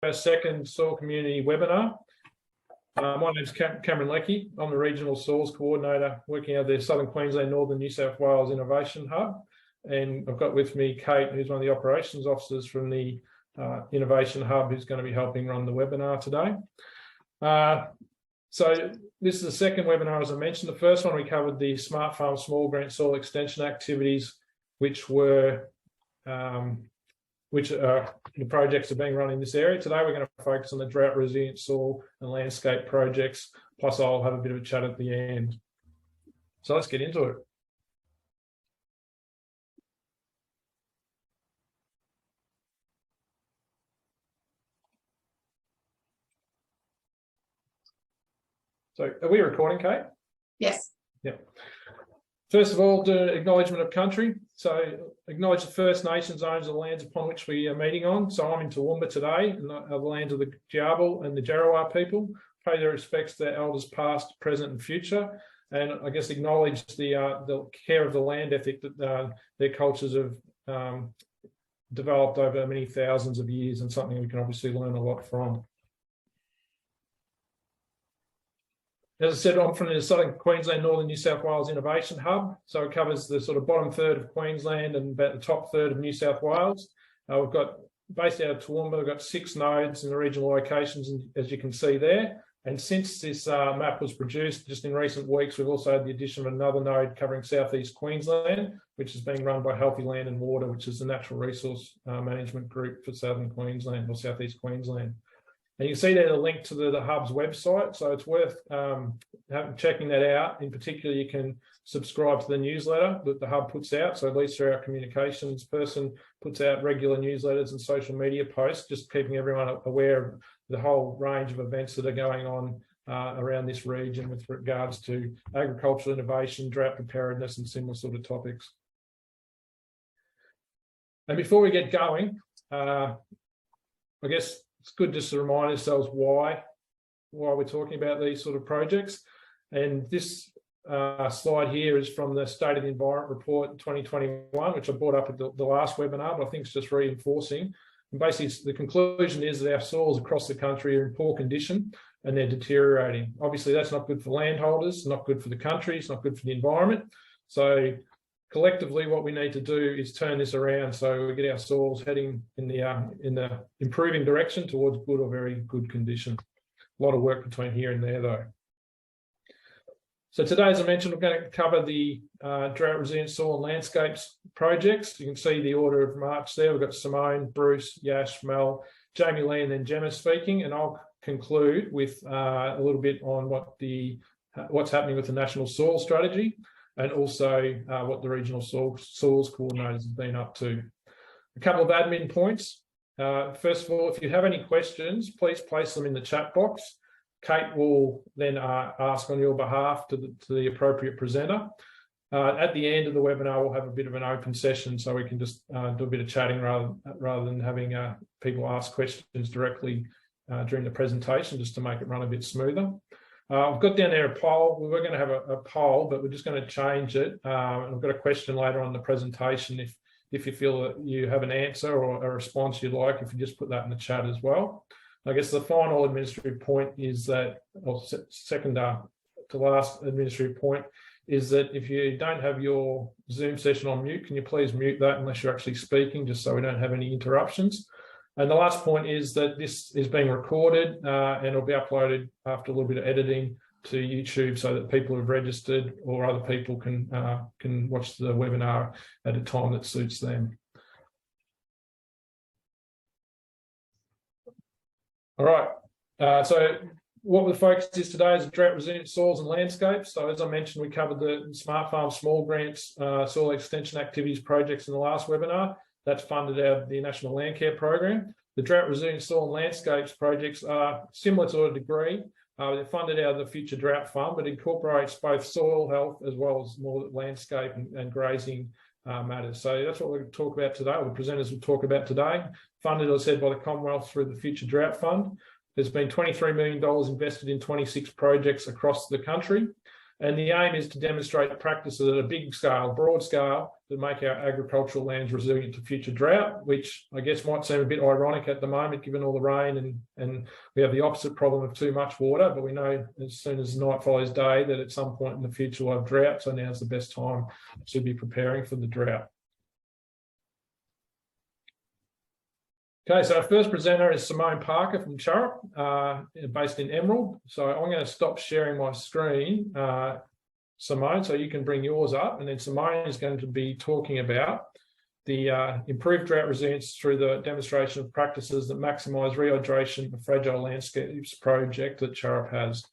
our second soil community webinar. My name is Cameron Leckie. I'm the Regional Soils Coordinator working out of the Southern Queensland, Northern New South Wales Innovation Hub. And I've got with me Kate, who's one of the operations officers from the Innovation Hub, who's going to be helping run the webinar today. So this is the second webinar, as I mentioned. The first one we covered the Smart Farm Small Grant Soil Extension activities, which were the projects are being run in this area. Today we're going to focus on the drought resilient soil and landscape projects, plus I'll have a bit of a chat at the end. So let's get into it. So are we recording, Kate? Yes. Yeah. First of all, do acknowledgement of country. So acknowledge the First Nations owners of the lands upon which we are meeting on. So I'm in Toowoomba today, and the lands of the Djabal and the Djarawar people. Pay their respects to their elders past, present and future. And I guess acknowledge the care of the land ethic that their cultures have developed over many thousands of years, and something we can obviously learn a lot from. As I said, I'm from the Southern Queensland, Northern New South Wales Innovation Hub. So it covers the sort of bottom third of Queensland and about the top third of New South Wales. We've got, based out of Toowoomba, we've got 6 nodes in the regional locations, as you can see there. And since this map was produced just in recent weeks, we've also had the addition of another node covering southeast Queensland, which is being run by Healthy Land and Water, which is the natural resource management group for southern Queensland or southeast Queensland. And you can see there the link to the Hub's website, so it's worth checking that out. In particular, you can subscribe to the newsletter that the Hub puts out. So Lisa, our communications person, puts out regular newsletters and social media posts, just keeping everyone aware of the whole range of events that are going on around this region with regards to agricultural innovation, drought preparedness, and similar sort of topics. And before we get going, I guess it's good just to remind ourselves why we're talking about these sort of projects. And this slide here is from the State of the Environment Report 2021, which I brought up at the last webinar, but I think it's just reinforcing. And basically, the conclusion is that our soils across the country are in poor condition and they're deteriorating. Obviously, that's not good for landholders, not good for the country, it's not good for the environment. So collectively, what we need to do is turn this around so we get our soils heading in the improving direction towards good or very good condition. A lot of work between here and there, though. So today, as I mentioned, we're going to cover the drought resilient soil and landscapes projects. You can see the order of march there. We've got Simone, Bruce, Yash, Mel, Jamie Lee, and then Gemma speaking. And I'll conclude with a little bit on what's happening with the National Soil Strategy, and also what the Regional Soils Coordinators have been up to. A couple of admin points. First of all, if you have any questions, please place them in the chat box. Kate will then ask on your behalf to the appropriate presenter. At the end of the webinar, we'll have a bit of an open session so we can just do a bit of chatting rather than having people ask questions directly during the presentation, just to make it run a bit smoother. I've got down there a poll. We were going to have a poll, but we're just going to change it. I've got a question later on in the presentation. If you feel that you have an answer or a response you'd like, if you just put that in the chat as well. I guess the final administrative point is that, or second to last administrative point, is that if you don't have your Zoom session on mute, can you please mute that unless you're actually speaking, just so we don't have any interruptions. And the last point is that this is being recorded and it'll be uploaded after a little bit of editing to YouTube so that people who've registered or other people can watch the webinar at a time that suits them. All right, so what the focus is today is drought resilient soils and landscapes. So as I mentioned, we covered the Smart Farm Small Grants soil extension activities projects in the last webinar. That's funded out of the National Landcare program. The drought resilient soil and landscapes projects are similar to a degree. They're funded out of the Future Drought Fund, but incorporates both soil health as well as more landscape and grazing matters. So that's what we're going to talk about today, or the presenters will talk about today. Funded, as I said, by the Commonwealth through the Future Drought Fund. There's been $23 million invested in 26 projects across the country. And the aim is to demonstrate practices at a big scale, broad scale, to make our agricultural lands resilient to future drought, which I guess might seem a bit ironic at the moment, given all the rain, and we have the opposite problem of too much water, but we know as soon as night follows day that at some point in the future we'll have drought, so now's the best time to be preparing for the drought. Okay, so our first presenter is Simone Parker from Churup, based in Emerald. So I'm going to stop sharing my screen, Simone, so you can bring yours up, and then Simone is going to be talking about the improved drought resilience through the demonstration of practices that maximise rehydration of fragile landscapes project that Churup has.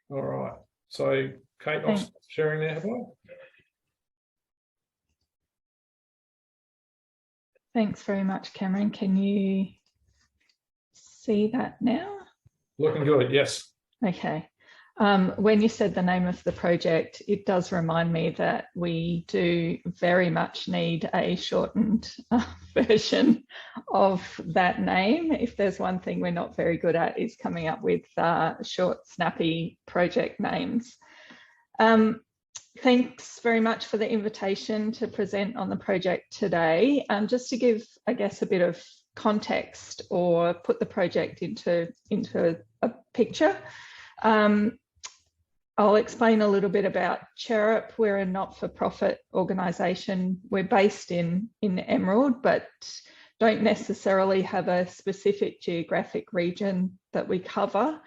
All right, so Kate, I'll stop sharing there, have I? Thanks very much, Cameron. Can you see that now? Looking good, yes. Okay. When you said the name of the project, it does remind me that we do very much need a shortened version of that name. If there's one thing we're not very good at, is coming up with short, snappy project names. Thanks very much for the invitation to present on the project today. Just to give, I guess, a bit of context or put the project into a picture. I'll explain a little bit about Churup. We're a not-for-profit organisation. We're based in Emerald, but don't necessarily have a specific geographic region that we cover.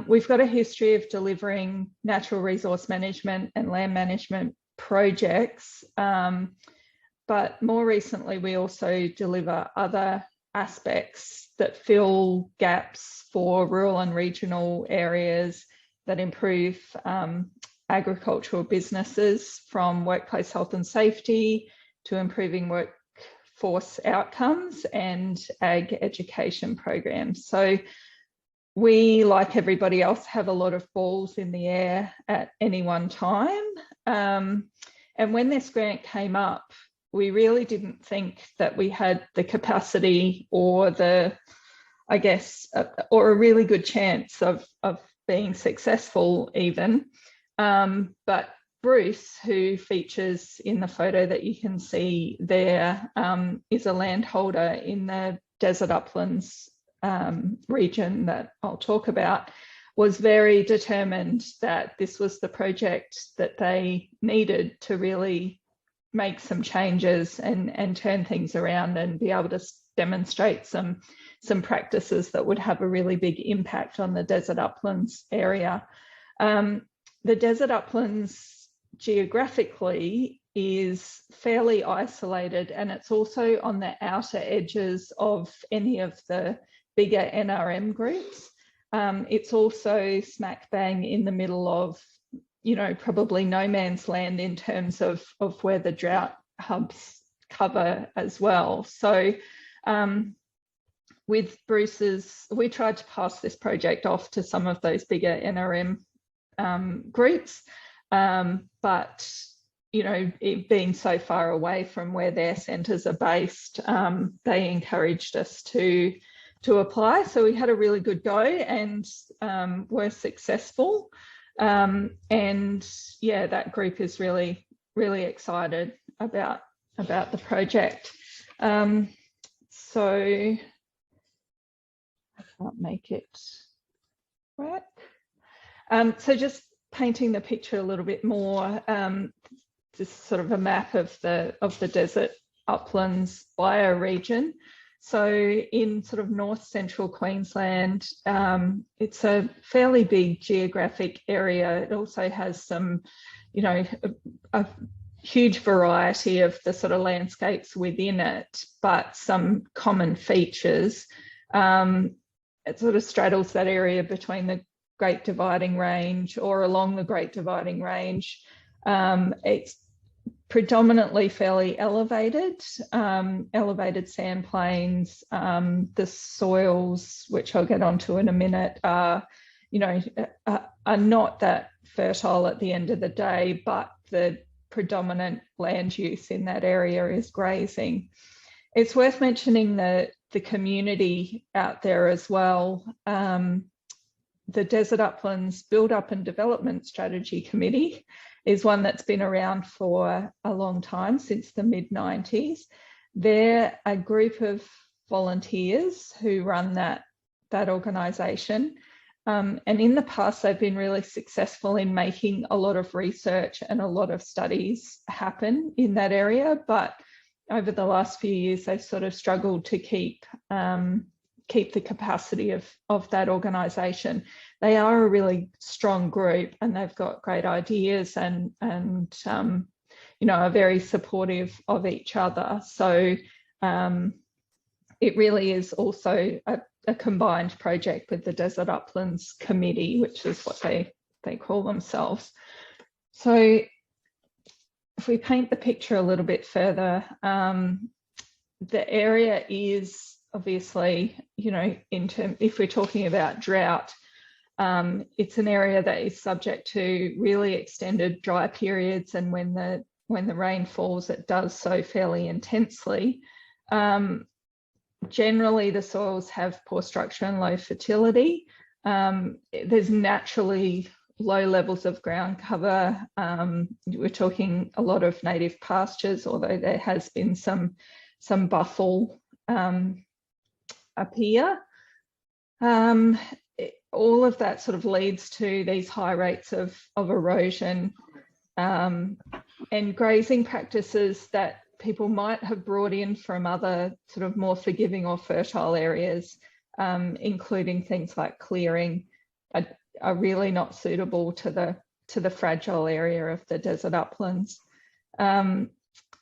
We've got a history of delivering natural resource management and land management projects, but more recently we also deliver other aspects that fill gaps for rural and regional areas, that improve agricultural businesses, from workplace health and safety to improving workforce outcomes and ag education programs. So we, like everybody else, have a lot of balls in the air at any one time. And when this grant came up, we really didn't think that we had the capacity or the, I guess, or a really good chance of being successful even. But Bruce, who features in the photo that you can see there, is a landholder in the desert uplands region that I'll talk about, was very determined that this was the project that they needed to really make some changes and turn things around and be able to demonstrate some practices that would have a really big impact on the desert uplands area. The desert uplands geographically is fairly isolated, and it's also on the outer edges of any of the bigger NRM groups. It's also smack bang in the middle of, you know, probably no man's land in terms of where the drought hubs cover as well. So with Bruce's, we tried to pass this project off to some of those bigger NRM groups, but you know, it being so far away from where their centres are based, they encouraged us to apply. So we had a really good go and were successful. And yeah, that group is really, really excited about the project. So I can't make it work. So just painting the picture a little bit more, just sort of a map of the desert uplands bioregion. So in sort of north central Queensland, it's a fairly big geographic area. It also has some, you know, a huge variety of the sort of landscapes within it, but some common features. It sort of straddles that area between the Great Dividing Range or along the Great Dividing Range. It's predominantly fairly elevated, elevated sand plains. The soils, which I'll get onto in a minute, are, you know, are not that fertile at the end of the day, but the predominant land use in that area is grazing. It's worth mentioning the community out there as well. the Desert Uplands Build Up and Development Strategy Committee is one that's been around for a long time, since the mid-90s. They're a group of volunteers who run that organisation. And in the past, they've been really successful in making a lot of research and a lot of studies happen in that area. But over the last few years, they've sort of struggled to keep the capacity of that organisation. They are a really strong group, and they've got great ideas and you know, are very supportive of each other. So it really is also a combined project with the Desert Uplands Committee, which is what they call themselves. So if we paint the picture a little bit further, the area is obviously, you know, if we're talking about drought, it's an area that is subject to really extended dry periods, and when the rain falls, it does so fairly intensely. Generally, the soils have poor structure and low fertility. There's naturally low levels of ground cover. We're talking a lot of native pastures, although there has been some buffel up here. All of that sort of leads to these high rates of erosion, and grazing practices that people might have brought in from other sort of more forgiving or fertile areas, including things like clearing, are really not suitable to the fragile area of the desert uplands.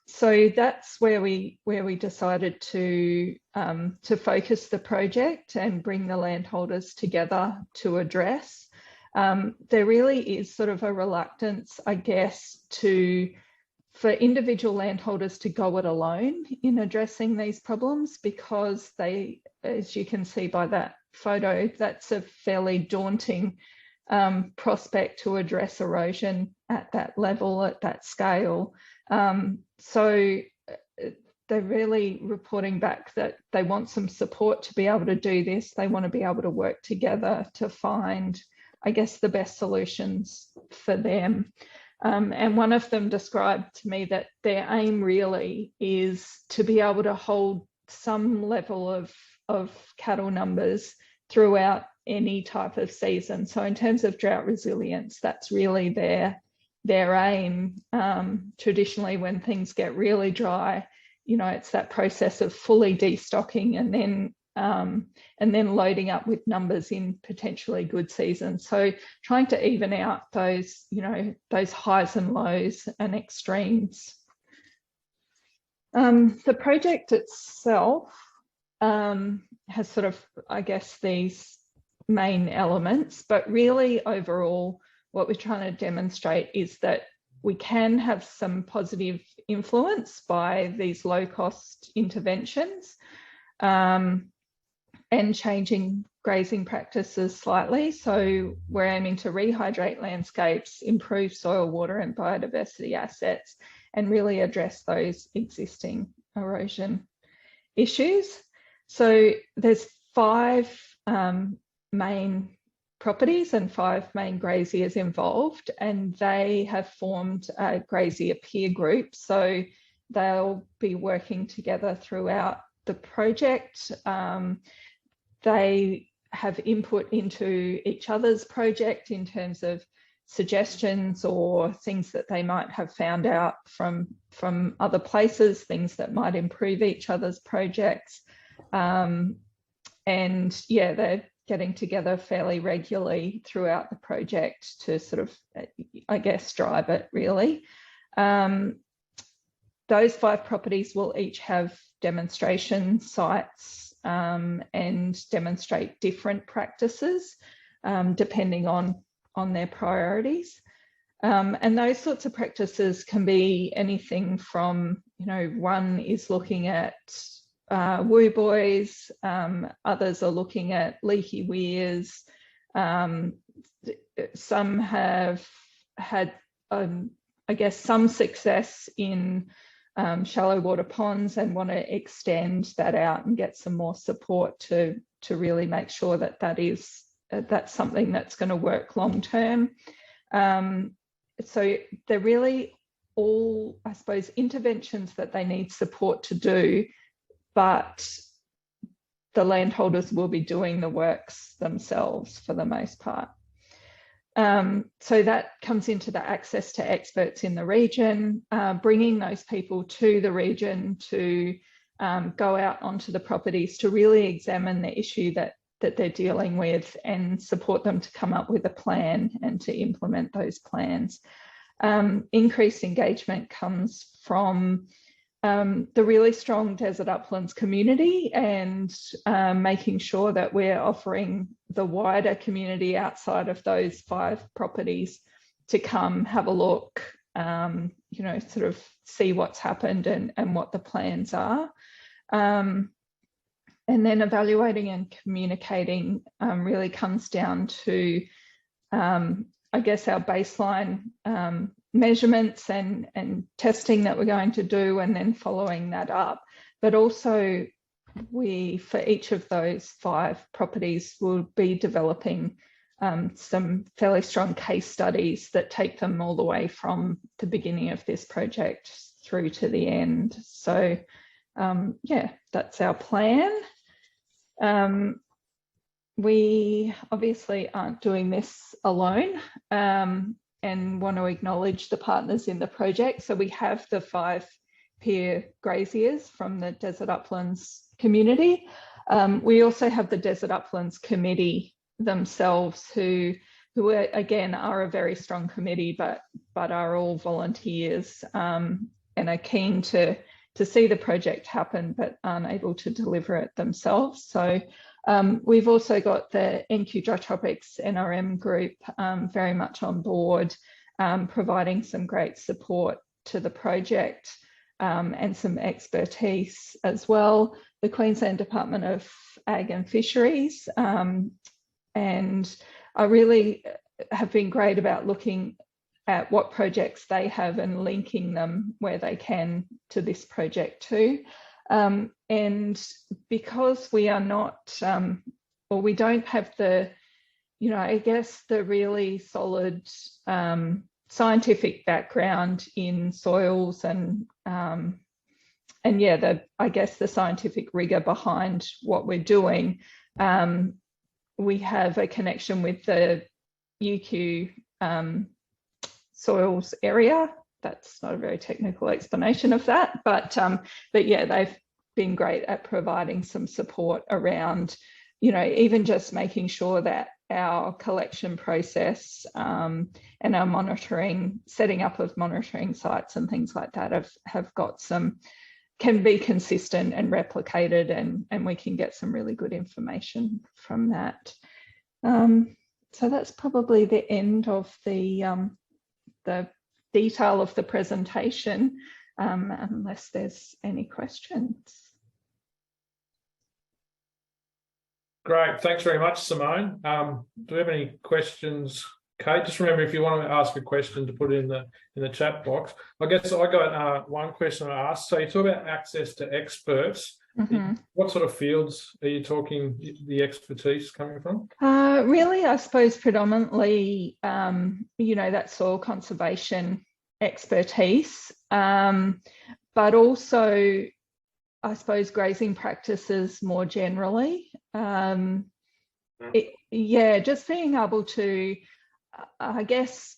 So that's where we decided to focus the project and bring the landholders together to address. There really is sort of a reluctance, I guess, for individual landholders to go it alone in addressing these problems, because they, as you can see by that photo, that's a fairly daunting prospect to address erosion at that level, at that scale. So they're really reporting back that they want some support to be able to do this. They want to be able to work together to find, I guess, the best solutions for them. And one of them described to me that their aim really is to be able to hold some level of cattle numbers throughout any type of season. So in terms of drought resilience, that's really their aim. Traditionally, when things get really dry, you know, it's that process of fully destocking and then loading up with numbers in potentially good seasons. So trying to even out those, you know, those highs and lows and extremes. The project itself has sort of, I guess, these main elements, but really overall, what we're trying to demonstrate is that we can have some positive influence by these low-cost interventions, and changing grazing practices slightly. So we're aiming to rehydrate landscapes, improve soil, water and biodiversity assets, and really address those existing erosion issues. So there's 5 main properties and 5 main graziers involved, and they have formed a grazier peer group. So they'll be working together throughout the project. They have input into each other's project in terms of suggestions or things that they might have found out from other places, things that might improve each other's projects. And yeah, they're getting together fairly regularly throughout the project to sort of, I guess, drive it really. Those 5 properties will each have demonstration sites and demonstrate different practices depending on their priorities. And those sorts of practices can be anything from, you know, one is looking at woo boys, others are looking at leaky weirs. Some have had, I guess, some success in shallow water ponds and want to extend that out and get some more support to really make sure that that is that's something that's going to work long term. So they're really all, I suppose, interventions that they need support to do, but the landholders will be doing the works themselves for the most part. So that comes into the access to experts in the region, bringing those people to the region to go out onto the properties to really examine the issue that they're dealing with and support them to come up with a plan and to implement those plans. Increased engagement comes from the really strong desert uplands community and making sure that we're offering the wider community outside of those 5 properties to come have a look, you know, sort of see what's happened and what the plans are. And then evaluating and communicating really comes down to, I guess, our baseline measurements and testing that we're going to do, and then following that up. But also we, for each of those 5 properties, will be developing some fairly strong case studies that take them all the way from the beginning of this project through to the end. So yeah, that's our plan. We obviously aren't doing this alone, and want to acknowledge the partners in the project. So we have the 5 peer graziers from the Desert Uplands community. We also have the Desert Uplands Committee themselves, who are, again, are a very strong committee, but are all volunteers and are keen to see the project happen, but aren't able to deliver it themselves. So we've also got the NQ Dry Tropics NRM group very much on board, providing some great support to the project and some expertise as well. The Queensland Department of Ag and Fisheries, and I really have been great about looking at what projects they have and linking them where they can to this project too. And because we are not, or we don't have the, you know, I guess the really solid scientific background in soils and yeah, I guess the scientific rigor behind what we're doing, we have a connection with the UQ soils area. That's not a very technical explanation of that, but yeah, they've been great at providing some support around, you know, even just making sure that our collection process and our monitoring, setting up of monitoring sites and things like that have got some, can be consistent and replicated, and we can get some really good information from that. So that's probably the end of the detail of the presentation, unless there's any questions. Great, thanks very much, Simone. Do we have any questions, Kate? Just remember, if you want to ask a question, to put it in the chat box. I guess I got one question I asked. So you talk about access to experts. Mm-hmm. What sort of fields are you talking the expertise coming from? Really, I suppose predominantly, you know, that soil conservation expertise, but also, I suppose, grazing practices more generally. Yeah, just being able to, I guess,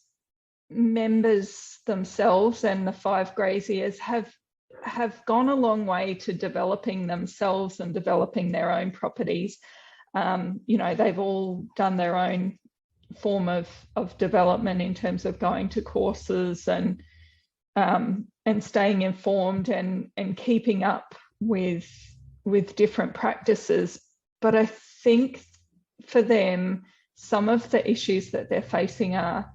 members themselves and the 5 graziers have gone a long way to developing themselves and developing their own properties. You know, they've all done their own form of development in terms of going to courses and staying informed and keeping up with different practices. But I think for them, some of the issues that they're facing are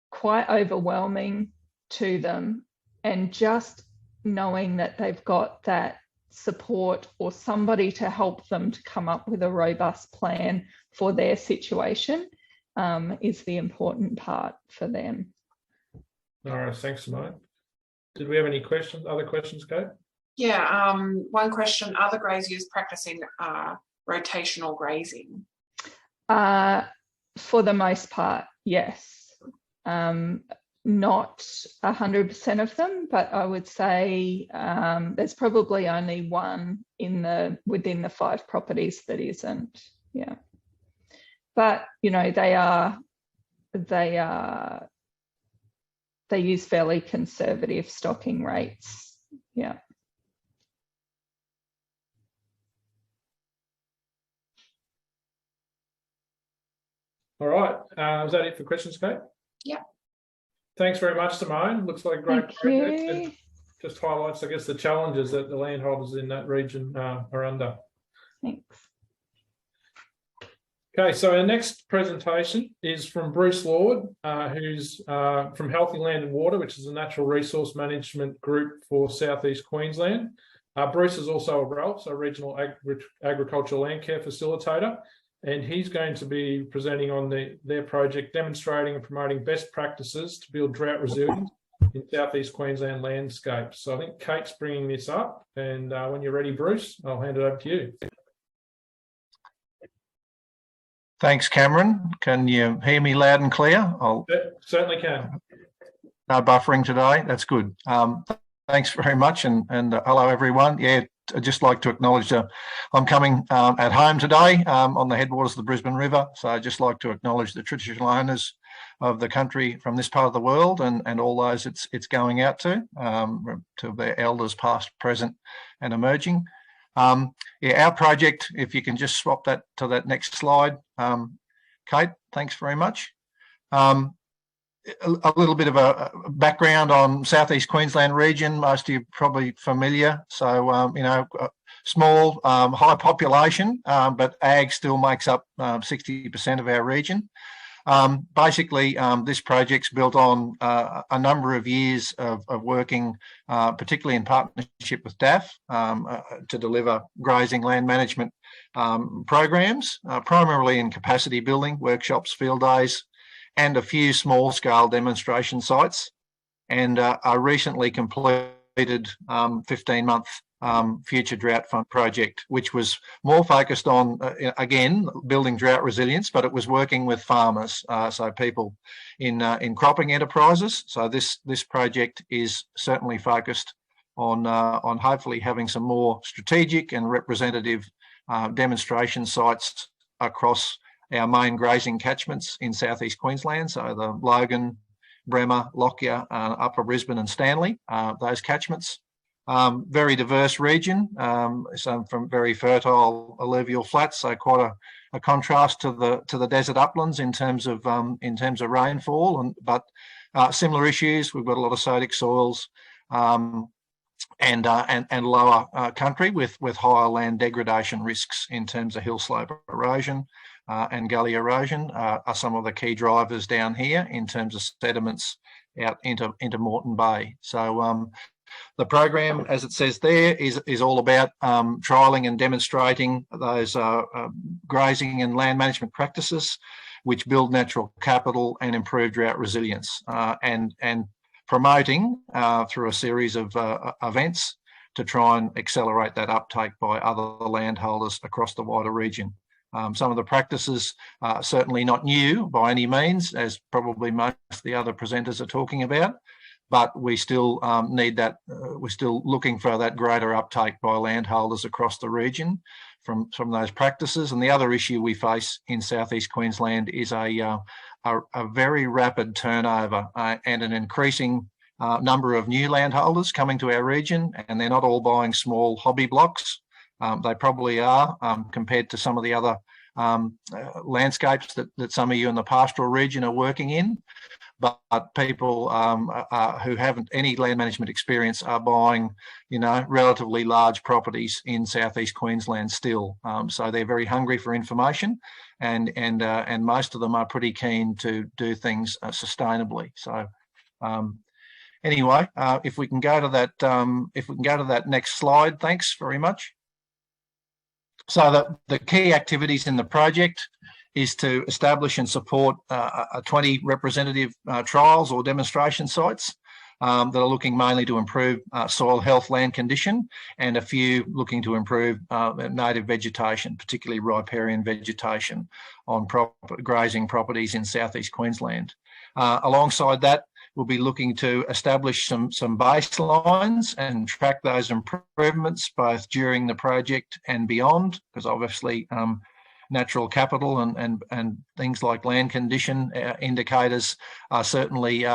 quite overwhelming to them, and just knowing that they've got that support or somebody to help them to come up with a robust plan for their situation is the important part for them. All right, thanks, Simone. Did we have any questions? Other questions, Kate? Yeah, one question: are the graziers practicing rotational grazing? For the most part, yes. Not 100% of them, but I would say there's probably only one within the 5 properties that isn't. Yeah, but they use fairly conservative stocking rates. Yeah. All right. Is that it for questions, Kate? Yeah. Thanks very much, Simone. Looks like a great Thank project. you. And just highlights, I guess, the challenges that the landholders in that region are under. Thanks. Okay, so our next presentation is from Bruce Lord, who's from Healthy Land and Water, which is a natural resource management group for Southeast Queensland. Bruce is also a RALF, so Regional Agricultural Landcare Facilitator, and he's going to be presenting on their project, demonstrating and promoting best practices to build drought resilience in Southeast Queensland landscapes. So I think Kate's bringing this up, and when you're ready, Bruce, I'll hand it over to you. Thanks, Cameron. Can you hear me loud and clear? Certainly can. No buffering today. That's good. Thanks very much, and hello everyone. Yeah, I'd just like to acknowledge I'm coming at home today on the headwaters of the Brisbane River. So I'd just like to acknowledge the traditional owners of the country from this part of the world and all those it's going out to their elders past, present and emerging. Yeah, our project, if you can just swap that to that next slide, Kate, thanks very much. A little bit of a background on Southeast Queensland region. Most of you are probably familiar. So, small, high population, but ag still makes up 60% of our region. Basically, this project's built on a number of years of working, particularly in partnership with DAF, to deliver grazing land management programs, primarily in capacity building, workshops, field days, and a few small-scale demonstration sites, and a recently completed 15-month future drought fund project, which was more focused on, again, building drought resilience, but it was working with farmers, so people in cropping enterprises. So this project is certainly focused on hopefully having some more strategic and representative demonstration sites across our main grazing catchments in Southeast Queensland, so the Logan, Bremer, Lockyer, Upper Brisbane and Stanley, those catchments. Very diverse region, some from very fertile alluvial flats, so quite a contrast to the desert uplands in terms of rainfall, but similar issues. We've got a lot of sodic soils and lower country with higher land degradation risks in terms of hill slope erosion and gully erosion are some of the key drivers down here in terms of sediments out into Moreton Bay. So the program, as it says there, is all about trialling and demonstrating those grazing and land management practices which build natural capital and improve drought resilience, and promoting through a series of events to try and accelerate that uptake by other landholders across the wider region. Some of the practices are certainly not new by any means, as probably most of the other presenters are talking about, but we still need that. We're still looking for that greater uptake by landholders across the region from those practices. And the other issue we face in Southeast Queensland is a very rapid turnover and an increasing number of new landholders coming to our region, and they're not all buying small hobby blocks. They probably are compared to some of the other landscapes that some of you in the pastoral region are working in. But people who haven't any land management experience are buying, relatively large properties in Southeast Queensland still. So they're very hungry for information, and most of them are pretty keen to do things sustainably. So anyway, if we can go to that, next slide, thanks very much. So the key activities in the project is to establish and support 20 representative trials or demonstration sites that are looking mainly to improve soil health, land condition, and a few looking to improve native vegetation, particularly riparian vegetation on grazing properties in southeast Queensland. Alongside that, we'll be looking to establish some baselines and track those improvements both during the project and beyond, because obviously natural capital and things like land condition indicators are certainly,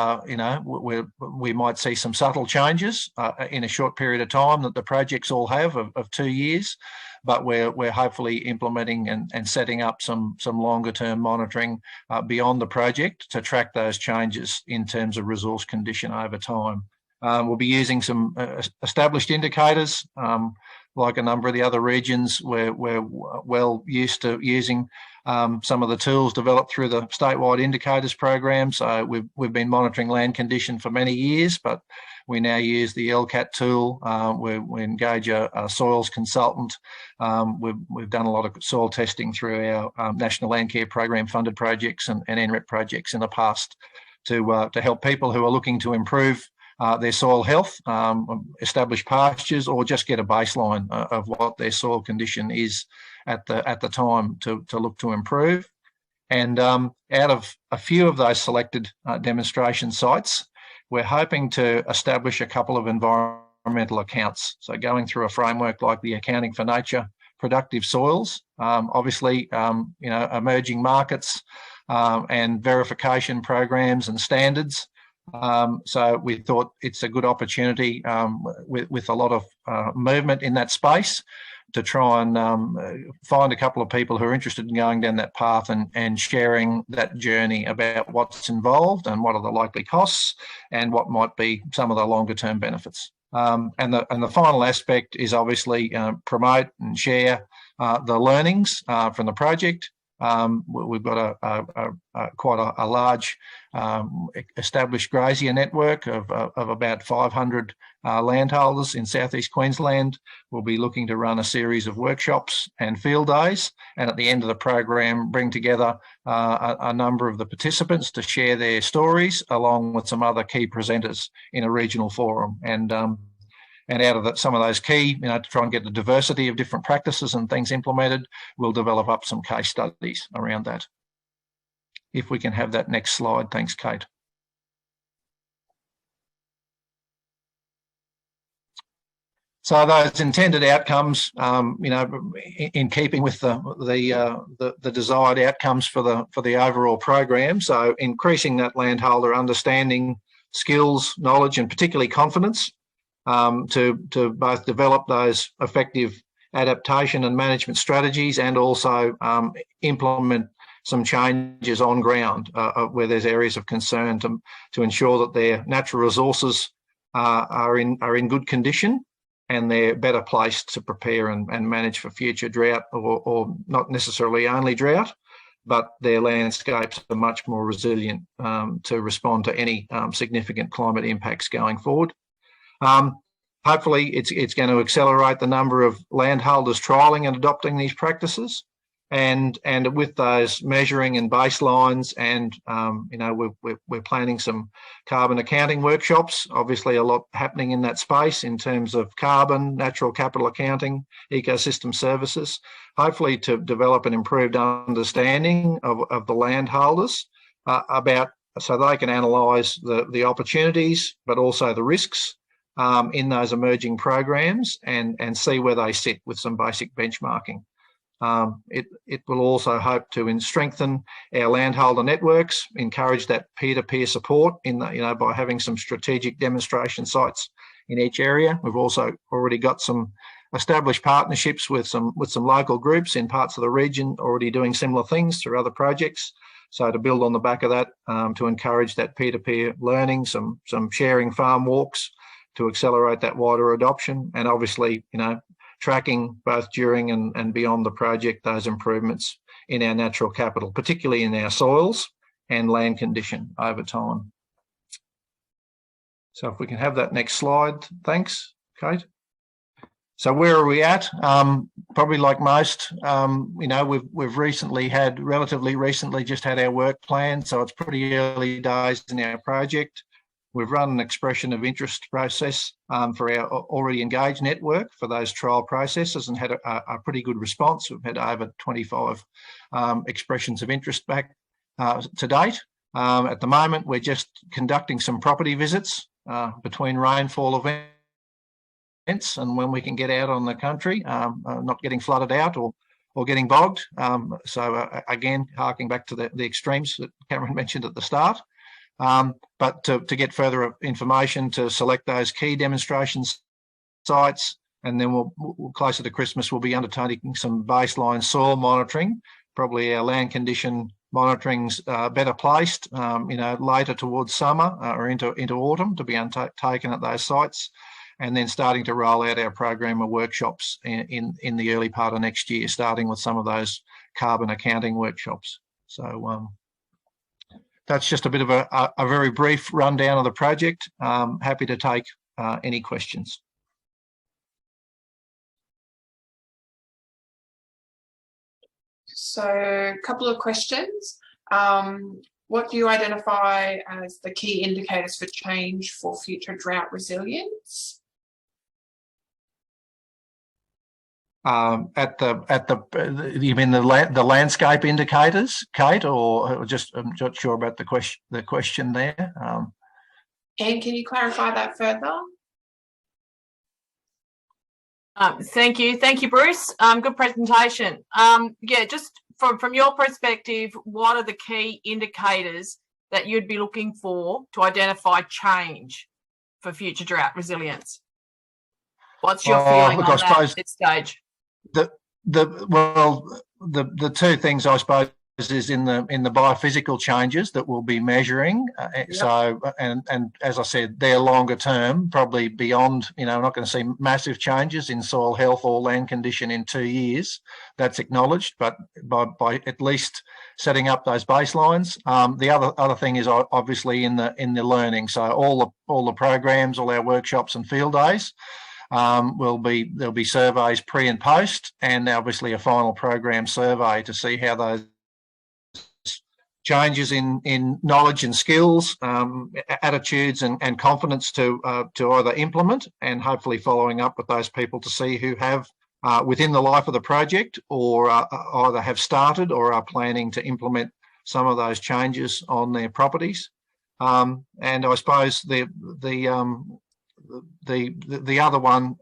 we might see some subtle changes in a short period of time that the projects all have of 2 years, but we're hopefully implementing and setting up some longer term monitoring beyond the project to track those changes in terms of resource condition over time. We'll be using some established indicators, like a number of the other regions. We're well used to using some of the tools developed through the statewide indicators program. So we've been monitoring land condition for many years, but we now use the LCAT tool. We engage a soils consultant. We've done a lot of soil testing through our National Landcare program funded projects and NREP projects in the past to help people who are looking to improve their soil health, establish pastures, or just get a baseline of what their soil condition is at the time to look to improve. And out of a few of those selected demonstration sites, we're hoping to establish a couple of environmental accounts. So going through a framework like the Accounting for Nature Productive Soils, obviously, emerging markets and verification programs and standards. So we thought it's a good opportunity with a lot of movement in that space to try and find a couple of people who are interested in going down that path and sharing that journey about what's involved and what are the likely costs and what might be some of the longer term benefits. And the final aspect is obviously promote and share the learnings from the project. We've got quite a large established grazier network of about 500 landholders in southeast Queensland. We'll be looking to run a series of workshops and field days, and at the end of the program bring together a number of the participants to share their stories along with some other key presenters in a regional forum. And out of that, some of those key, to try and get the diversity of different practices and things implemented, we'll develop up some case studies around that. If we can have that next slide. Thanks, Kate. So those intended outcomes, in keeping with the desired outcomes for the overall program. So increasing that landholder understanding, skills, knowledge, and particularly confidence. To both develop those effective adaptation and management strategies and also implement some changes on ground where there's areas of concern to ensure that their natural resources are in good condition and they're better placed to prepare and manage for future drought or not necessarily only drought, but their landscapes are much more resilient to respond to any significant climate impacts going forward. Hopefully, it's going to accelerate the number of landholders trialling and adopting these practices, and with those measuring and baselines, and we're planning some carbon accounting workshops. Obviously, a lot happening in that space in terms of carbon, natural capital accounting, ecosystem services. Hopefully, to develop an improved understanding of the landholders about so they can analyse the opportunities, but also the risks in those emerging programs and see where they sit with some basic benchmarking. It will also hope to strengthen our landholder networks, encourage that peer-to-peer support by having some strategic demonstration sites in each area. We've also already got some established partnerships with some local groups in parts of the region already doing similar things through other projects. So to build on the back of that, to encourage that peer-to-peer learning, some sharing farm walks, to accelerate that wider adoption, and obviously, tracking both during and beyond the project those improvements in our natural capital, particularly in our soils and land condition over time. So if we can have that next slide, thanks, Kate. So where are we at? Probably like most, we've relatively recently just had our work plan, so it's pretty early days in our project. We've run an expression of interest process for our already engaged network for those trial processes and had a pretty good response. We've had over 25 expressions of interest back to date. At the moment, we're just conducting some property visits between rainfall events and when we can get out on the country, not getting flooded out or getting bogged. Again, harking back to the extremes that Cameron mentioned at the start. But to get further information to select those key demonstration sites, and then we'll closer to Christmas, we'll be undertaking some baseline soil monitoring. Probably our land condition monitoring's better placed, later towards summer or into autumn to be undertaken at those sites, and then starting to roll out our program of workshops in the early part of next year, starting with some of those carbon accounting workshops. So that's just a bit of a very brief rundown of the project. Happy to take any questions. So a couple of questions. What do you identify as the key indicators for change for future drought resilience? You mean the landscape indicators, Kate, or just I'm not sure about the question there. And can you clarify that further? Thank you, Bruce. Good presentation. Yeah, just from your perspective, what are the key indicators that you'd be looking for to identify change for future drought resilience? What's your feeling on that at this stage? The two things I suppose is in the biophysical changes that we'll be measuring. Yep. So and as I said, they're longer term, probably beyond. We're not going to see massive changes in soil health or land condition in 2 years. That's acknowledged, but by at least setting up those baselines. The other thing is obviously in the learning. So all the programs, all our workshops and field days. There'll be surveys pre and post, and obviously a final program survey to see how those changes in knowledge and skills, attitudes and confidence to either implement, and hopefully following up with those people to see who have within the life of the project or either have started or are planning to implement some of those changes on their properties. And I suppose the other one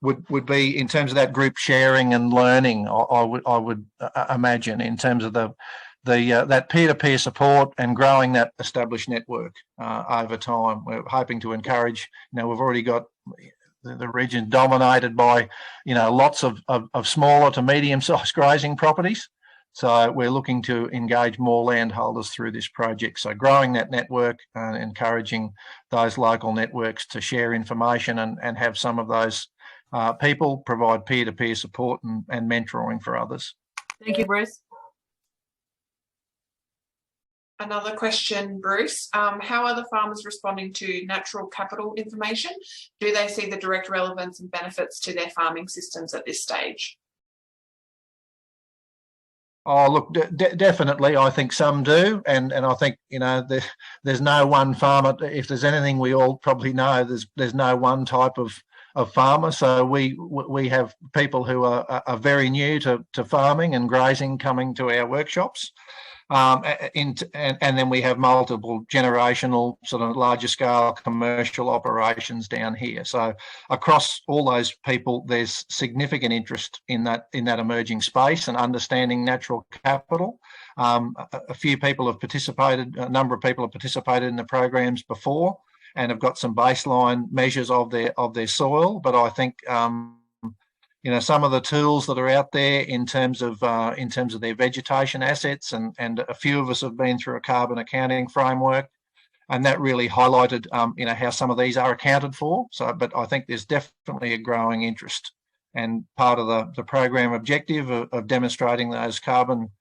would be in terms of that group sharing and learning. I would imagine in terms of that peer-to-peer support and growing that established network over time. We're hoping to encourage. We've already got the region dominated by lots of smaller to medium-sized grazing properties. So we're looking to engage more landholders through this project. So growing that network and encouraging those local networks to share information and have some of those people provide peer-to-peer support and mentoring for others. Thank you, Bruce. Another question, Bruce. How are the farmers responding to natural capital information? Do they see the direct relevance and benefits to their farming systems at this stage? Oh, look, definitely. I think some do, and I think there's no one farmer. If there's anything we all probably know, there's no one type of farmer. So we have people who are very new to farming and grazing coming to our workshops, and then we have multiple generational sort of larger scale commercial operations down here. So across all those people, there's significant interest in that emerging space and understanding natural capital. A few people have participated, a number of people have participated in the programs before and have got some baseline measures of their soil. But I think some of the tools that are out there in terms of their vegetation assets, and a few of us have been through a carbon accounting framework, and that really highlighted how some of these are accounted for. So, but I think there's definitely a growing interest, and part of the program objective of demonstrating those carbon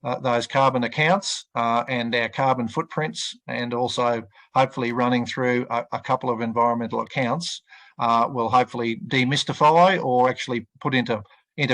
accounts and our carbon footprints, and also hopefully running through a couple of environmental accounts will hopefully demystify or actually put into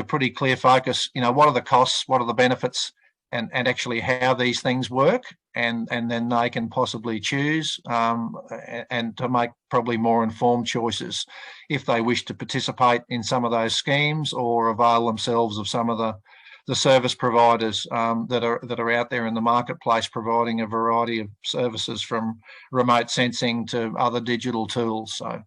pretty clear focus, what are the costs, what are the benefits, and actually how these things work, and then they can possibly choose and to make probably more informed choices if they wish to participate in some of those schemes or avail themselves of some of the service providers that are out there in the marketplace, providing a variety of services from remote sensing to other digital tools. So.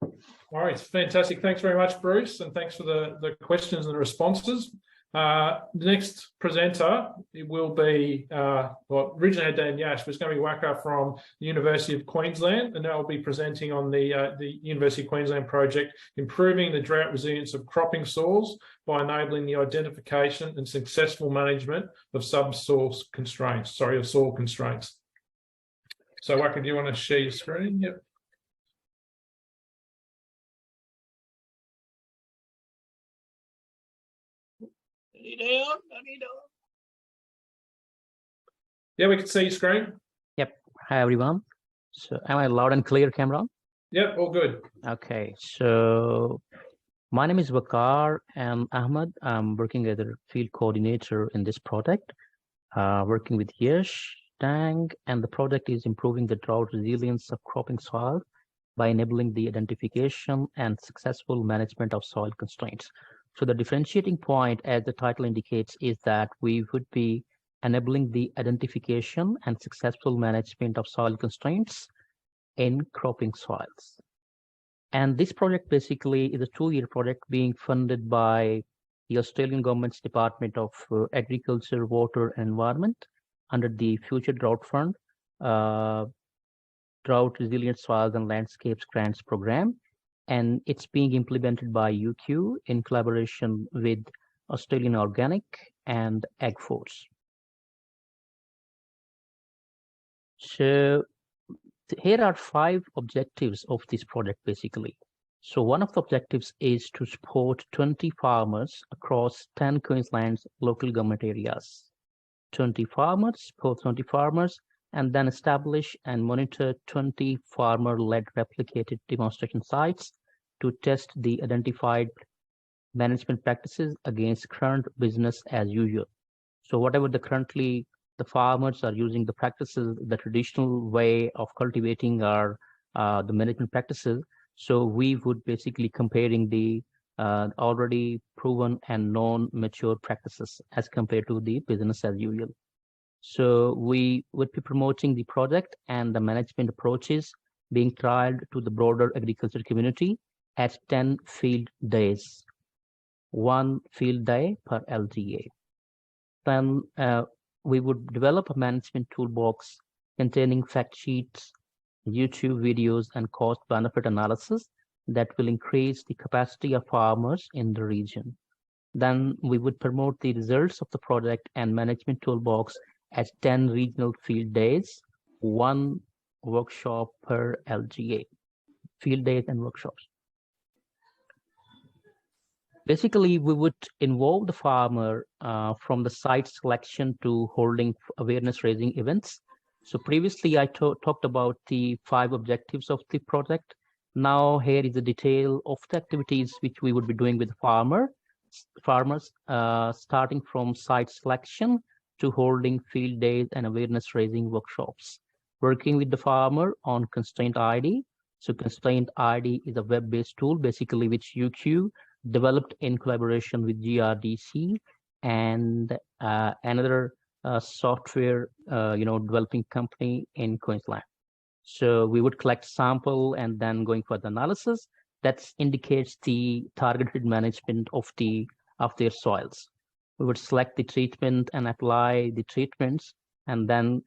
All right, fantastic. Thanks very much, Bruce, and thanks for the questions and the responses. The next presenter, it will be, well, originally had Dan Yash, but it's going to be Waka from the University of Queensland, and they'll be presenting on the University of Queensland project, improving the drought resilience of cropping soils by enabling the identification and successful management of soil constraints. So Waka, do you want to share your screen? Yep. Yeah, we can see your screen. Yep. Hi, everyone. So am I loud and clear, Cameron? Yep, all good. Okay. So my name is Waqar and Ahmed. I'm working as a field coordinator in this project, working with Yash, Dang, and the project is improving the drought resilience of cropping soil by enabling the identification and successful management of soil constraints. So the differentiating point, as the title indicates, is that we would be enabling the identification and successful management of soil constraints in cropping soils. And this project basically is a 2-year project being funded by the Australian government's Department of Agriculture, Water and Environment under the Future Drought Fund, Drought Resilient Soils and Landscapes Grants Program. And it's being implemented by UQ in collaboration with Australian Organic and AgForce. So here are 5 objectives of this project basically. So one of the objectives is to support 20 farmers across 10 Queensland's local government areas. 20 farmers, support 20 farmers, and then establish and monitor 20 farmer-led replicated demonstration sites to test the identified management practices against current business as usual. So whatever the farmers are using the practices, the traditional way of cultivating are the management practices. So we would basically comparing the already proven and non-mature practices as compared to the business as usual. So we would be promoting the project and the management approaches being trialed to the broader agriculture community at 10 field days, 1 field day per LGA. Then we would develop a management toolbox containing fact sheets, YouTube videos, and cost-benefit analysis that will increase the capacity of farmers in the region. Then we would promote the results of the project and management toolbox at 10 regional field days, 1 workshop per LGA, field days and workshops. Basically, we would involve the farmer from the site selection to holding awareness raising events. So previously I talked about the 5 objectives of the project. Now here is the detail of the activities which we would be doing with the farmers, starting from site selection to holding field days and awareness raising workshops, working with the farmer on Constraint ID. So Constraint ID is a web-based tool, basically, which UQ developed in collaboration with GRDC and another software, developing company in Queensland. So we would collect sample and then going for the analysis that indicates the targeted management of their soils. We would select the treatment and apply the treatments, and then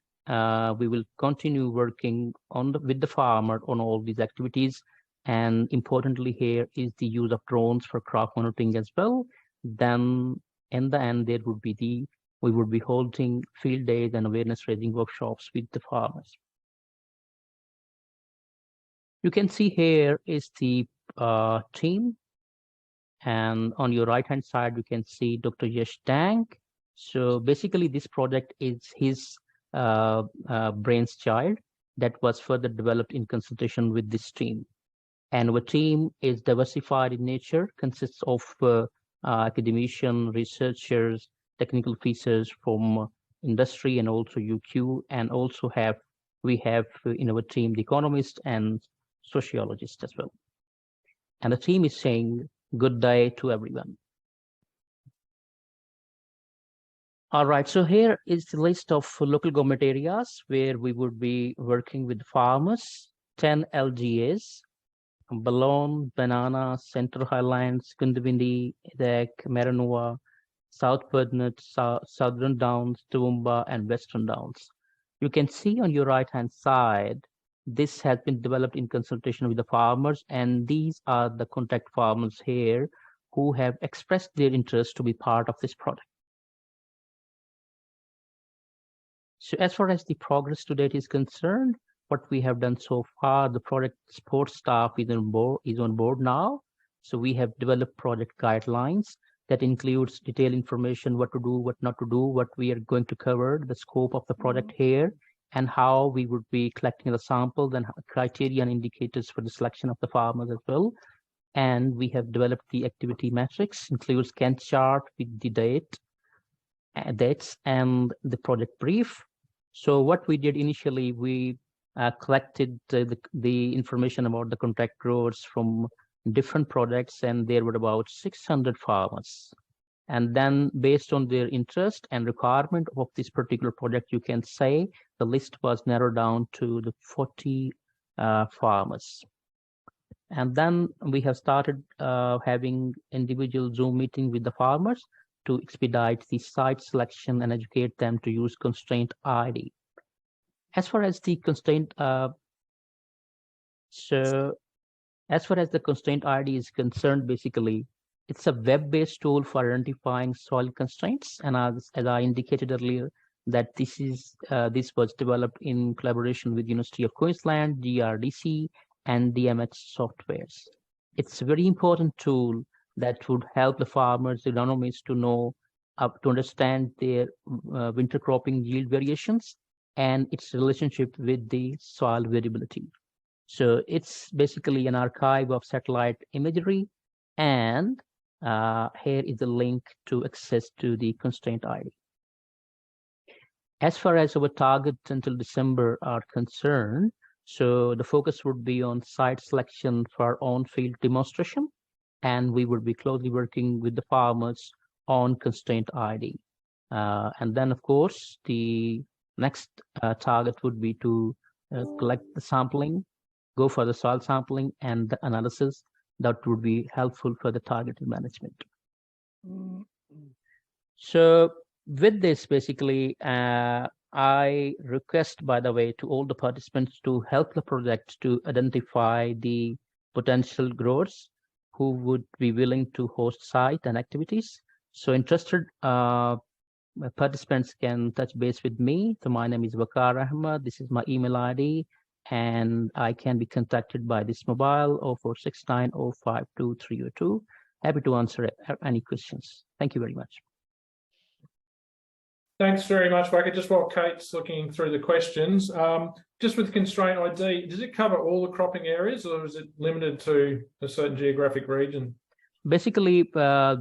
we will continue working with the farmer on all these activities. And importantly here is the use of drones for crop monitoring as well. Then in the end, we would be holding field days and awareness raising workshops with the farmers. You can see here is the team. And on your right-hand side, you can see Dr. Yash Dang. So basically, this project is his brainchild that was further developed in consultation with this team. And our team is diversified in nature, consists of academicians, researchers, technical officers from industry and also UQ, and also we have in our team the economist and sociologist as well. And the team is saying good day to everyone. All right, so here is the list of local government areas where we would be working with farmers. 10 LGAs: Balonne, Banana, Central Highlands, Kundavindi, Edek, Maranua, South Burnett, Southern Downs, Toowoomba, and Western Downs. You can see on your right-hand side, this has been developed in consultation with the farmers, and these are the contact farmers here who have expressed their interest to be part of this project. So as far as the progress to date is concerned, what we have done so far, the project support staff is on board now. So we have developed project guidelines that includes detailed information, what to do, what not to do, what we are going to cover, the scope of the project here, and how we would be collecting the samples and criteria and indicators for the selection of the farmers as well. And we have developed the activity matrix, includes Gantt chart with the dates and the project brief. So what we did initially, we collected the information about the contract growers from different projects, and there were about 600 farmers. And then based on their interest and requirement of this particular project, you can say the list was narrowed down to the 40 farmers. And then we have started having individual Zoom meeting with the farmers to expedite the site selection and educate them to use constraint ID. As far as the constraint, as far as the constraint ID is concerned, basically, it's a web-based tool for identifying soil constraints. And as I indicated earlier, that this was developed in collaboration with University of Queensland, GRDC, and DMH softwares. It's a very important tool that would help the farmers, the agronomists, to know, to understand their winter cropping yield variations and its relationship with the soil variability. So it's basically an archive of satellite imagery, and here is the link to access to the constraint ID. As far as our targets until December are concerned, so the focus would be on site selection for on-field demonstration, and we would be closely working with the farmers on constraint ID. And then, of course, the next target would be to collect the sampling, go for the soil sampling and the analysis that would be helpful for the targeted management. So with this, basically, I request, by the way, to all the participants to help the project to identify the potential growers who would be willing to host site and activities. So interested participants can touch base with me. So my name is Waqar Ahmed. This is my email ID, and I can be contacted by this mobile 0469 052 302. Happy to answer any questions. Thank you very much. Thanks very much, Waqar. Just while Kate's looking through the questions, just with constraint ID, does it cover all the cropping areas, or is it limited to a certain geographic region? Basically,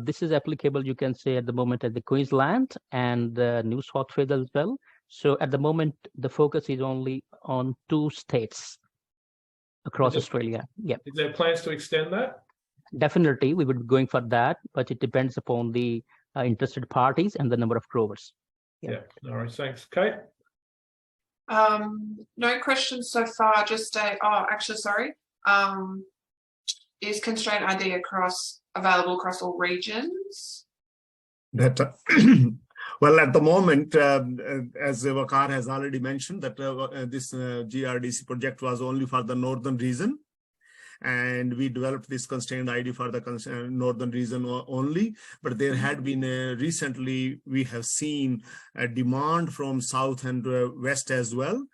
this is applicable, you can say, at the moment at the Queensland and New South Wales as well. So at the moment, the focus is only on 2 states across Australia. Yeah. Is there plans to extend that? Definitely, we would be going for that, but it depends upon the interested parties and the number of growers. Yeah, no worries. Thanks. Kate? No questions so far. Just is constraint ID available across all regions? Well, at the moment, as Waqar has already mentioned, that this GRDC project was only for the northern region, and we developed this constraint ID for the northern region only. But there had been recently, we have seen a demand from south and west as well,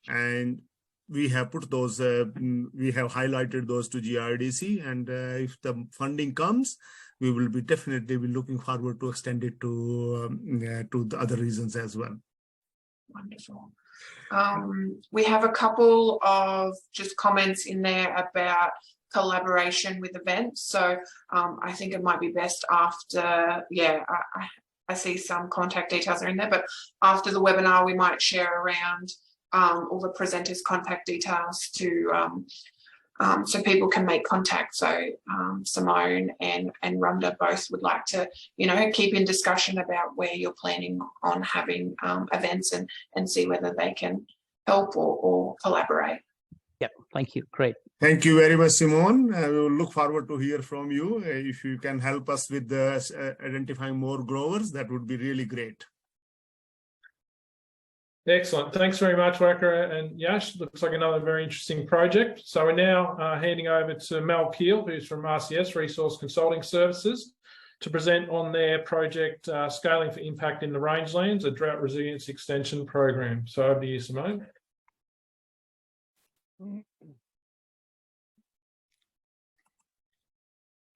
and we have put those, we have highlighted those to GRDC, and if the funding comes, we will be definitely be looking forward to extend it to the other regions as well. Wonderful. We have a couple of just comments in there about collaboration with events. So I think it might be best after, I see some contact details are in there, but after the webinar, we might share around all the presenters' contact details to so people can make contact. So Simone and Rhonda both would like to, keep in discussion about where you're planning on having events and see whether they can help or collaborate. Yep, thank you. Great. Thank you very much, Simone. We will look forward to hear from you. If you can help us with identifying more growers, that would be really great. Excellent. Thanks very much, Waka and Yash. Looks like another very interesting project. So we're now handing over to Mel Keel, who's from RCS, Resource Consulting Services, to present on their project, Scaling for Impact in the Rangelands, a Drought Resilience Extension Program. So over to you, Simone.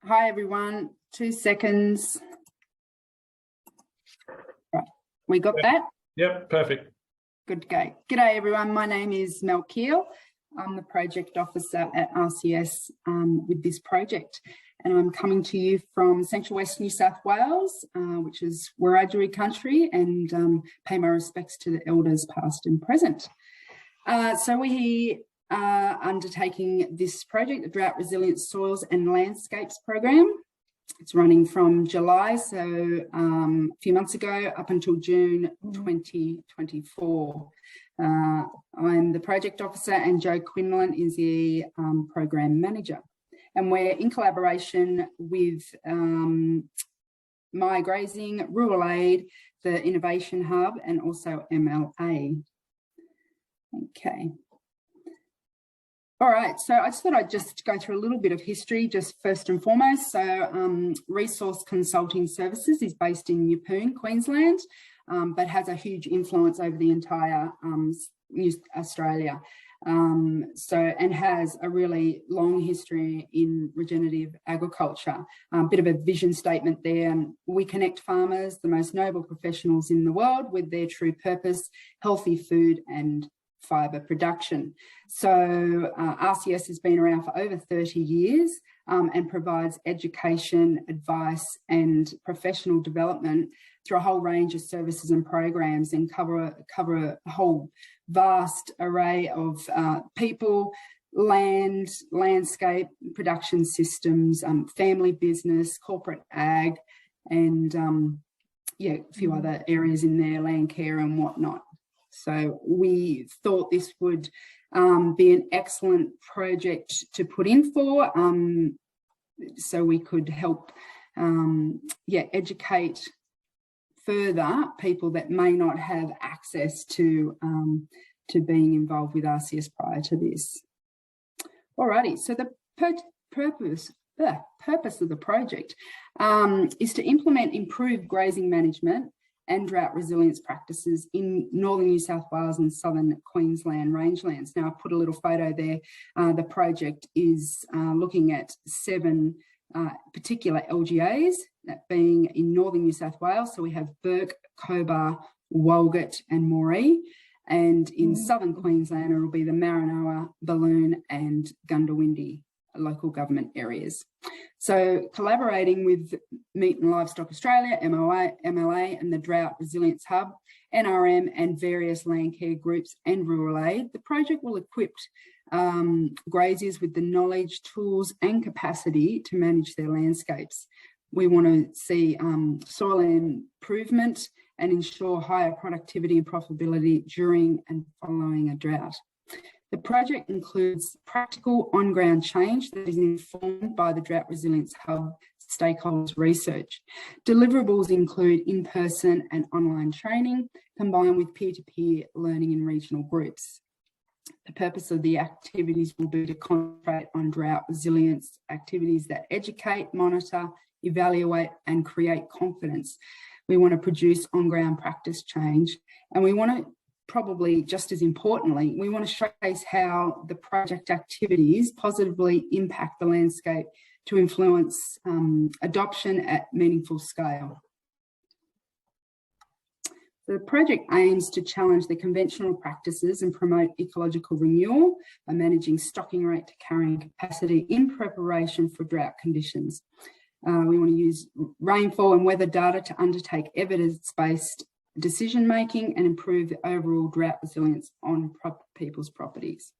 Hi, everyone. 2 seconds. Right. We got that? Yep, perfect. Good to go. G'day, everyone. My name is Mel Keel. I'm the project officer at RCS with this project. And I'm coming to you from Central West New South Wales, which is Wiradjuri country, and pay my respects to the elders past and present. So we are undertaking this project, the Drought Resilient Soils and Landscapes Program. It's running from July, so a few months ago, up until June 2024. I'm the project officer and Joe Quinlan is the program manager. And we're in collaboration with My Grazing, Rural Aid, the Innovation Hub, and also MLA. Okay. All right, so I just thought I'd just go through a little bit of history, just first and foremost. So Resource Consulting Services is based in Yeppoon, Queensland, but has a huge influence over the entire Australia. And has a really long history in regenerative agriculture. Bit of a vision statement there. We connect farmers, the most noble professionals in the world, with their true purpose, healthy food and fibre production. So RCS has been around for over 30 years and provides education, advice and professional development through a whole range of services and programs, and cover a whole vast array of people, land, landscape, production systems, family business, corporate ag, and a few other areas in there, Landcare and whatnot. So we thought this would be an excellent project to put in for, so we could help educate further people that may not have access to being involved with RCS prior to this. Alrighty, so the purpose of the project is to implement improved grazing management and drought resilience practices in northern New South Wales and southern Queensland rangelands. Now, I put a little photo there. The project is looking at 7 particular LGAs, that being in northern New South Wales. So we have Burke, Cobar, Walgett and Moree. And in southern Queensland, it will be the Maranoa, Balloon and Gundawindi local government areas. So collaborating with Meat and Livestock Australia, MLA and the Drought Resilience Hub, NRM and various Landcare groups and Rural Aid, the project will equip graziers with the knowledge, tools and capacity to manage their landscapes. We want to see soil improvement and ensure higher productivity and profitability during and following a drought. The project includes practical on-ground change that is informed by the Drought Resilience Hub stakeholders research. Deliverables include in-person and online training, combined with peer-to-peer learning in regional groups. The purpose of the activities will be to concentrate on drought resilience activities that educate, monitor, evaluate and create confidence. We want to produce on-ground practice change, and we want to, probably just as importantly, we want to showcase how the project activities positively impact the landscape to influence adoption at meaningful scale. The project aims to challenge the conventional practices and promote ecological renewal by managing stocking rate to carrying capacity in preparation for drought conditions. We want to use rainfall and weather data to undertake evidence-based decision making and improve the overall drought resilience on people's properties.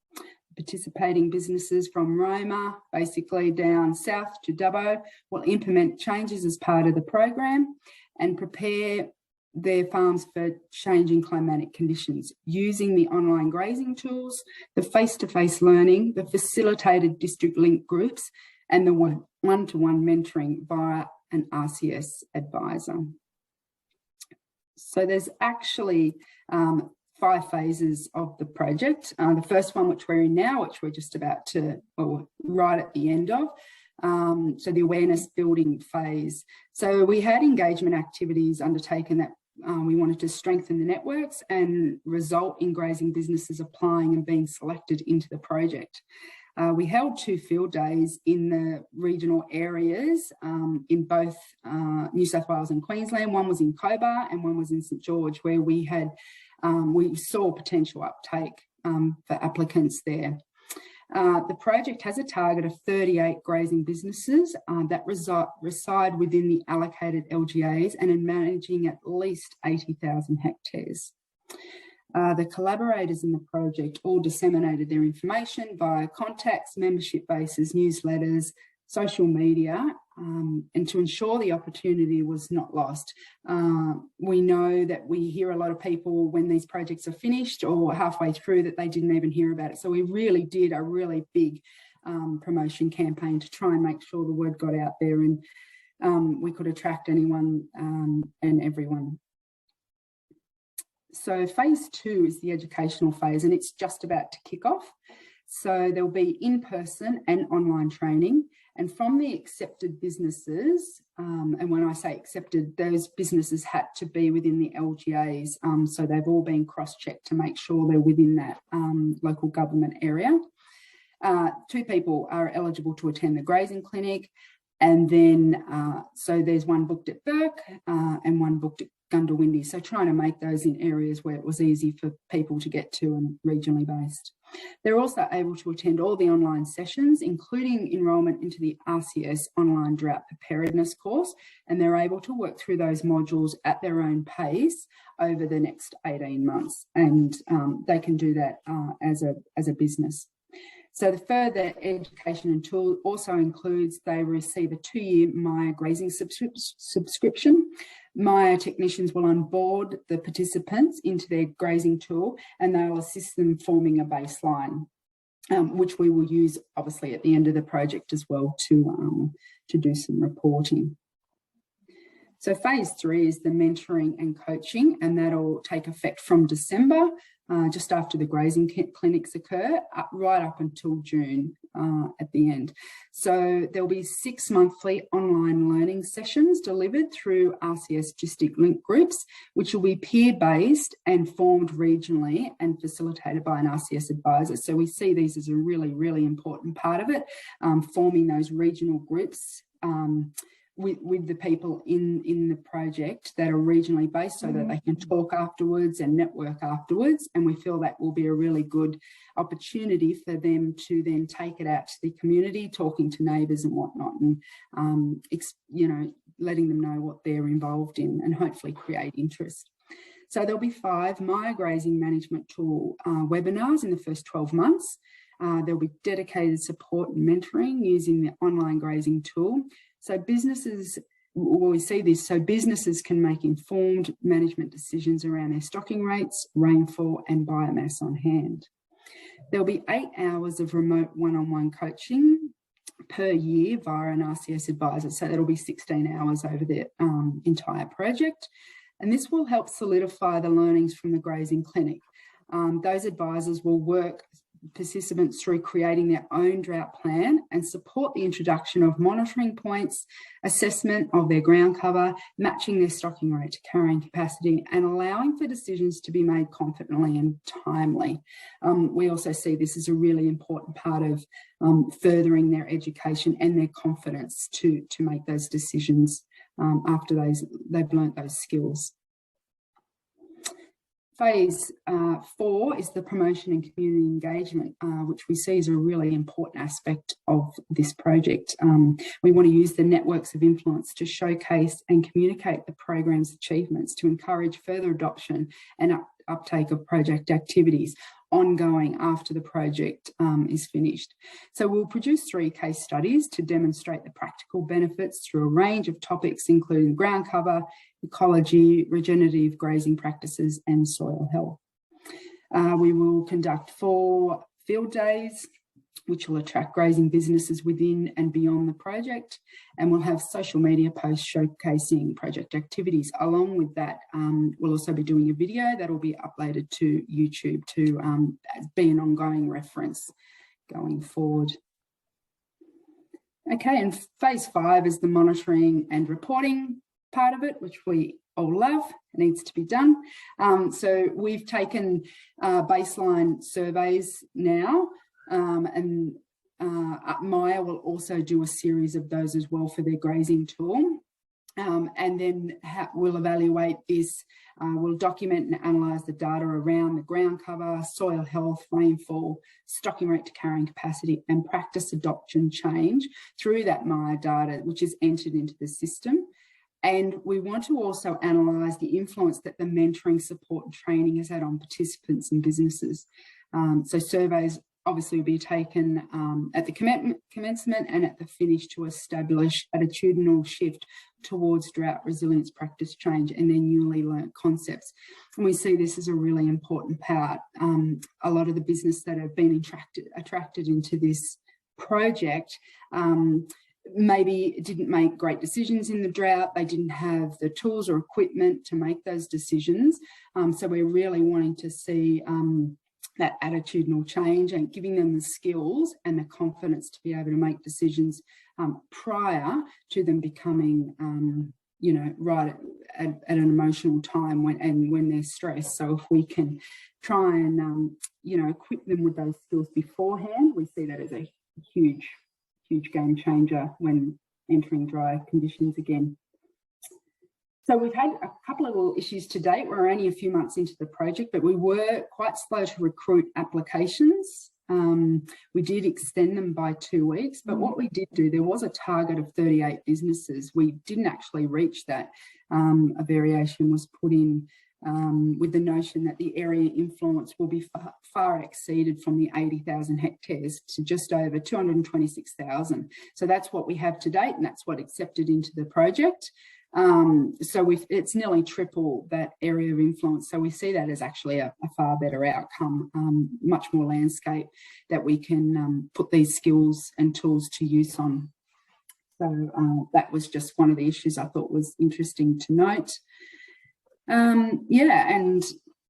Participating businesses from Roma, basically down south to Dubbo, will implement changes as part of the program and prepare their farms for changing climatic conditions using the online grazing tools, the face-to-face learning, the facilitated district link groups, and the one-to-one mentoring via an RCS advisor. So there's actually 5 phases of the project. The first one, which we're in now, which we're just about to, well, right at the end of, so the awareness building phase. So we had engagement activities undertaken that we wanted to strengthen the networks and result in grazing businesses applying and being selected into the project. We held 2 field days in the regional areas in both New South Wales and Queensland. One was in Cobar and one was in St George, where we had we saw potential uptake for applicants there. The project has a target of 38 grazing businesses that reside within the allocated LGAs and in managing at least 80,000 hectares. The collaborators in the project all disseminated their information via contacts, membership bases, newsletters, social media, and to ensure the opportunity was not lost. We know that we hear a lot of people when these projects are finished or halfway through that they didn't even hear about it. So we really did a really big promotion campaign to try and make sure the word got out there and we could attract anyone and everyone. So phase 2 is the educational phase, and it's just about to kick off. So there'll be in-person and online training, and from the accepted businesses, and when I say accepted, those businesses had to be within the LGAs, so they've all been cross-checked to make sure they're within that local government area. 2 people are eligible to attend the grazing clinic, and then so there's one booked at Burke and one booked at Gundawindi, so trying to make those in areas where it was easy for people to get to and regionally based. They're also able to attend all the online sessions, including enrolment into the RCS online drought preparedness course, and they're able to work through those modules at their own pace over the next 18 months, and they can do that as a business. So the further education and tool also includes they receive a 2-year Maya grazing subscription. Maya technicians will onboard the participants into their grazing tool, and they will assist them forming a baseline, which we will use obviously at the end of the project as well to do some reporting. So phase 3 is the mentoring and coaching, and that'll take effect from December, just after the grazing clinics occur, right up until June at the end. So there'll be 6 monthly online learning sessions delivered through RCS district link groups, which will be peer-based and formed regionally and facilitated by an RCS advisor. So we see these as a really, really important part of it, forming those regional groups with the people in the project that are regionally based, so that they can talk afterwards and network afterwards. And we feel that will be a really good opportunity for them to then take it out to the community, talking to neighbours and whatnot, and you know, letting them know what they're involved in and hopefully create interest. So there'll be 5 Maya grazing management tool webinars in the first 12 months. There'll be dedicated support and mentoring using the online grazing tool. So businesses, well, we see this, so businesses can make informed management decisions around their stocking rates, rainfall and biomass on hand. There'll be 8 hours of remote one-on-one coaching per year via an RCS advisor. So that'll be 16 hours over the entire project. And this will help solidify the learnings from the grazing clinic. Those advisors will work participants through creating their own drought plan and support the introduction of monitoring points, assessment of their ground cover, matching their stocking rate to carrying capacity, and allowing for decisions to be made confidently and timely. We also see this as a really important part of furthering their education and their confidence to make those decisions after they've learnt those skills. Phase 4 is the promotion and community engagement, which we see as a really important aspect of this project. We want to use the networks of influence to showcase and communicate the program's achievements to encourage further adoption and uptake of project activities ongoing after the project is finished. So we'll produce 3 case studies to demonstrate the practical benefits through a range of topics, including ground cover, ecology, regenerative grazing practices, and soil health. We will conduct 4 field days, which will attract grazing businesses within and beyond the project, and we'll have social media posts showcasing project activities. Along with that, we'll also be doing a video that will be uploaded to YouTube to be an ongoing reference going forward. Okay, and phase 5 is the monitoring and reporting part of it, which we all love. It needs to be done. So we've taken baseline surveys now, and Maya will also do a series of those as well for their grazing tool. And then we'll evaluate this, we'll document and analyse the data around the ground cover, soil health, rainfall, stocking rate to carrying capacity, and practice adoption change through that Maya data, which is entered into the system. And we want to also analyse the influence that the mentoring, support and training has had on participants and businesses. So surveys obviously will be taken at the commencement and at the finish to establish attitudinal shift towards drought resilience practice change and their newly learnt concepts. And we see this as a really important part. A lot of the business that have been attracted into this project maybe didn't make great decisions in the drought. They didn't have the tools or equipment to make those decisions. So we're really wanting to see that attitudinal change and giving them the skills and the confidence to be able to make decisions prior to them becoming, you know, right at an emotional time when they're stressed. So if we can try and, you know, equip them with those skills beforehand, we see that as a huge game changer when entering dry conditions again. So we've had a couple of little issues to date. We're only a few months into the project, but we were quite slow to recruit applications. We did extend them by 2 weeks, but what we did do, there was a target of 38 businesses. We didn't actually reach that. A variation was put in with the notion that the area influence will be far exceeded from the 80,000 hectares to just over 226,000. So that's what we have to date, and that's what accepted into the project. So it's nearly triple that area of influence. So we see that as actually a far better outcome, much more landscape that we can put these skills and tools to use on. So that was just one of the issues I thought was interesting to note. Yeah, and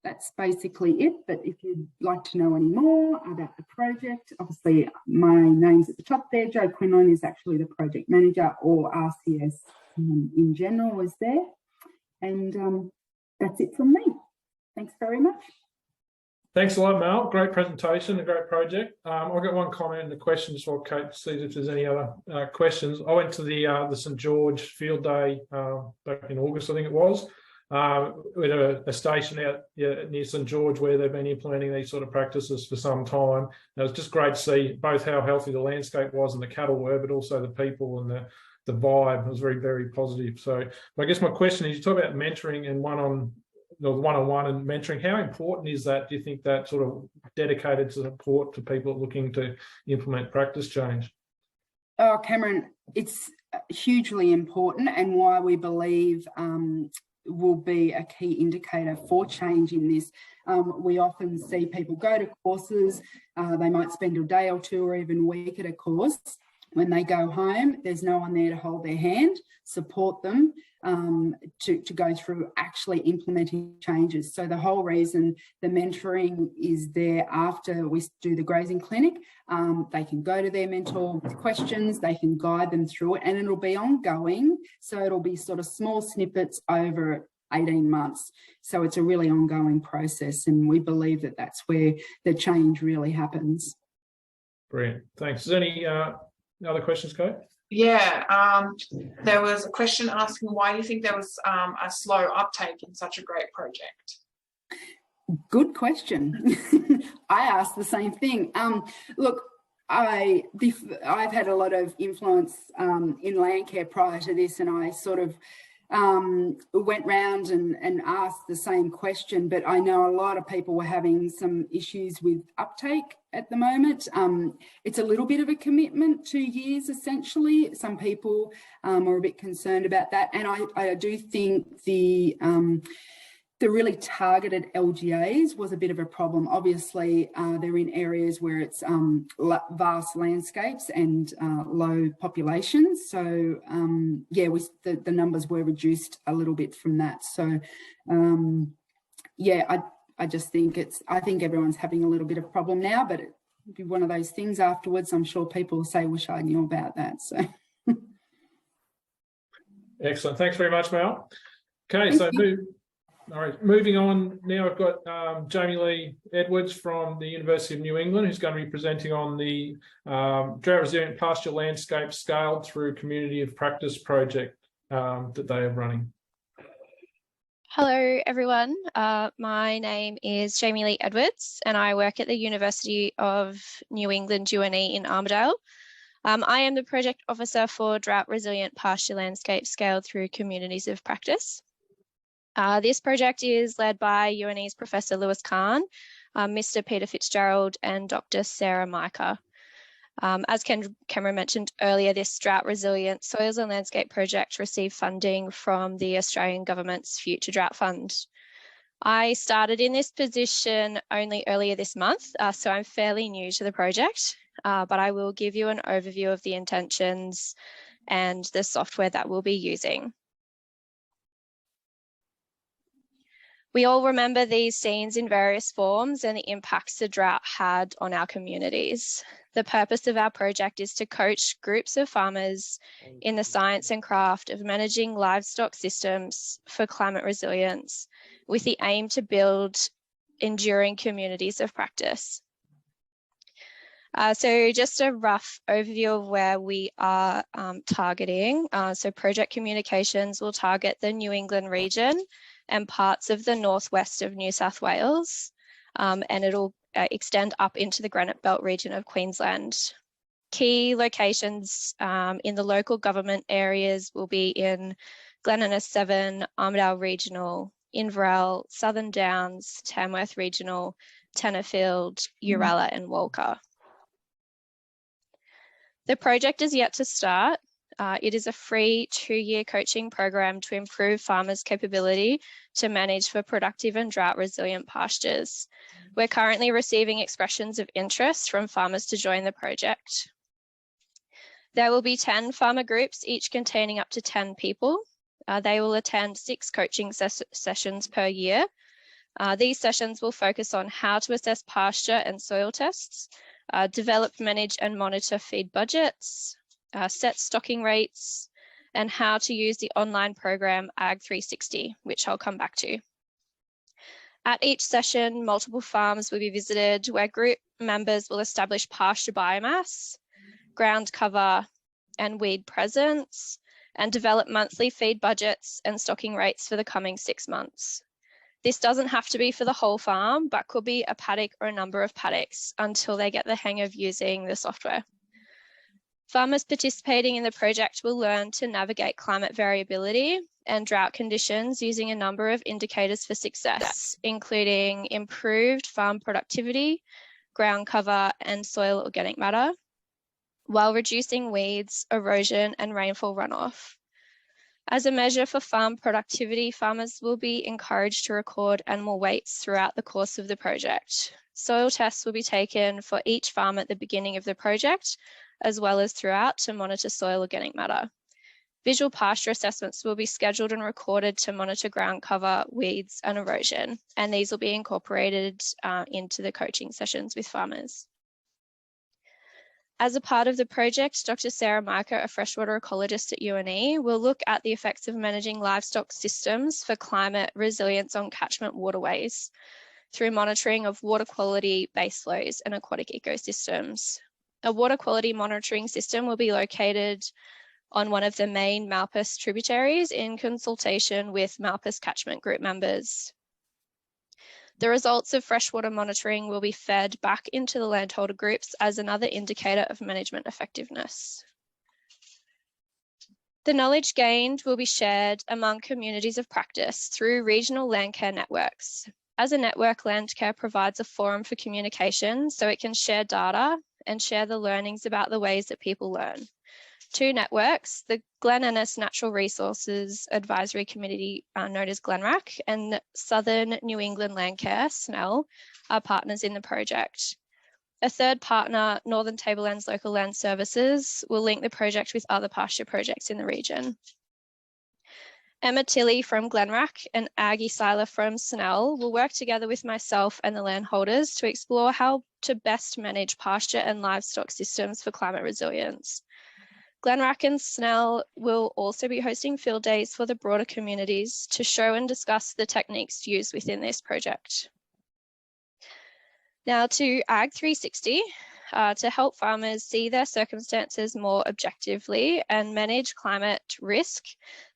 that's basically it. But if you'd like to know any more about the project, obviously my name's at the top there. Jo Quinlan is actually the project manager, or RCS in general is there. And that's it from me. Thanks very much. Thanks a lot, Mel. Great presentation, a great project. I've got one comment and a question just while Kate sees if there's any other questions. I went to the St George Field Day back in August, I think it was. We had a station out near St George where they've been implementing these sort of practices for some time. And it was just great to see both how healthy the landscape was and the cattle were, but also the people and the vibe was very, very positive. So I guess my question is, you talk about mentoring and one-on-one and mentoring. How important is that? Do you think that sort of dedicated support to people looking to implement practice change? Oh, Cameron, it's hugely important, and why we believe will be a key indicator for change in this. We often see people go to courses, they might spend a day or two or even a week at a course. When they go home, there's no one there to hold their hand, support them to go through actually implementing changes. So the whole reason the mentoring is there after we do the grazing clinic, they can go to their mentor with questions, they can guide them through it, and it'll be ongoing. So it'll be sort of small snippets over 18 months. So it's a really ongoing process, and we believe that that's where the change really happens. Brilliant. Thanks. Is there any other questions, Kate? Yeah, there was a question asking why do you think there was a slow uptake in such a great project? Good question. I asked the same thing. Look, I've had a lot of influence in Landcare prior to this, and I sort of went round and asked the same question, but I know a lot of people were having some issues with uptake at the moment. It's a little bit of a commitment, 2 years essentially. Some people are a bit concerned about that, and I do think the really targeted LGAs was a bit of a problem. Obviously, they're in areas where it's vast landscapes and low populations. So, yeah, the numbers were reduced a little bit from that. So, yeah, I just think I think everyone's having a little bit of problem now, but it'd be one of those things afterwards. I'm sure people will say, wish I knew about that. So. Excellent. Thanks very much, Mel. Okay, so all right, moving on now, I've got Jamie Lee Edwards from the University of New England, who's going to be presenting on the Drought Resilient Pasture Landscape Scaled Through Community of Practice project that they are running. Hello, everyone. My name is Jamie Lee Edwards, and I work at the University of New England, UNE in Armidale. I am the project officer for Drought Resilient Pasture Landscape Scaled Through Communities of Practice. This project is led by UNE's Professor Lewis Kahn, Mr. Peter Fitzgerald, and Dr. Sarah Micah. As Cameron mentioned earlier, this Drought Resilient Soils and Landscape project received funding from the Australian Government's Future Drought Fund. I started in this position only earlier this month, so I'm fairly new to the project, but I will give you an overview of the intentions and the software that we'll be using. We all remember these scenes in various forms and the impacts the drought had on our communities. The purpose of our project is to coach groups of farmers in the science and craft of managing livestock systems for climate resilience, with the aim to build enduring communities of practice. So just a rough overview of where we are targeting. So project communications will target the New England region and parts of the northwest of New South Wales, and it'll extend up into the Granite Belt region of Queensland. Key locations in the local government areas will be in Glen Innes 7, Armidale Regional, Inverell, Southern Downs, Tamworth Regional, Tenterfield, Uralla and Walker. The project is yet to start. It is a free 2-year coaching program to improve farmers' capability to manage for productive and drought resilient pastures. We're currently receiving expressions of interest from farmers to join the project. There will be 10 farmer groups, each containing up to 10 people. They will attend 6 coaching sessions per year. These sessions will focus on how to assess pasture and soil tests, develop, manage and monitor feed budgets, set stocking rates, and how to use the online program Ag 360, which I'll come back to. At each session, multiple farms will be visited where group members will establish pasture biomass, ground cover and weed presence, and develop monthly feed budgets and stocking rates for the coming 6 months. This doesn't have to be for the whole farm, but could be a paddock or a number of paddocks until they get the hang of using the software. Farmers participating in the project will learn to navigate climate variability and drought conditions using a number of indicators for success, including improved farm productivity, ground cover, and soil organic matter, while reducing weeds, erosion, and rainfall runoff. As a measure for farm productivity, farmers will be encouraged to record animal weights throughout the course of the project. Soil tests will be taken for each farm at the beginning of the project, as well as throughout, to monitor soil organic matter. Visual pasture assessments will be scheduled and recorded to monitor ground cover, weeds, and erosion, and these will be incorporated into the coaching sessions with farmers. As a part of the project, Dr. Sarah Micah, a freshwater ecologist at UNE, will look at the effects of managing livestock systems for climate resilience on catchment waterways through monitoring of water quality, base flows, and aquatic ecosystems. A water quality monitoring system will be located on one of the main Malpas tributaries in consultation with Malpas catchment group members. The results of freshwater monitoring will be fed back into the landholder groups as another indicator of management effectiveness. The knowledge gained will be shared among communities of practice through regional Landcare networks. As a network, Landcare provides a forum for communication so it can share data and share the learnings about the ways that people learn. Two networks, the SQNNS Natural Resources Advisory Committee, known as GlenRAC, and Southern New England Landcare, SNEL, are partners in the project. A third partner, Northern Tablelands Local Land Services, will link the project with other pasture projects in the region. Emma Tilley from GlenRAC and Aggie Seiler from SNEL will work together with myself and the landholders to explore how to best manage pasture and livestock systems for climate resilience. GlenRAC and SNEL will also be hosting field days for the broader communities to show and discuss the techniques used within this project. Now to Ag 360, to help farmers see their circumstances more objectively and manage climate risk,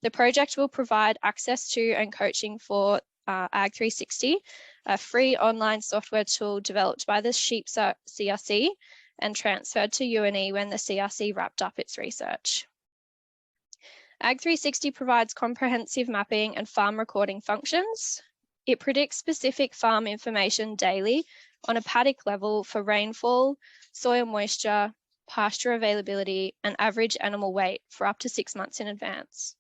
the project will provide access to and coaching for Ag 360, a free online software tool developed by the Sheep CRC and transferred to UNE when the CRC wrapped up its research. Ag 360 provides comprehensive mapping and farm recording functions. It predicts specific farm information daily on a paddock level for rainfall, soil moisture, pasture availability, and average animal weight for up to 6 months in advance.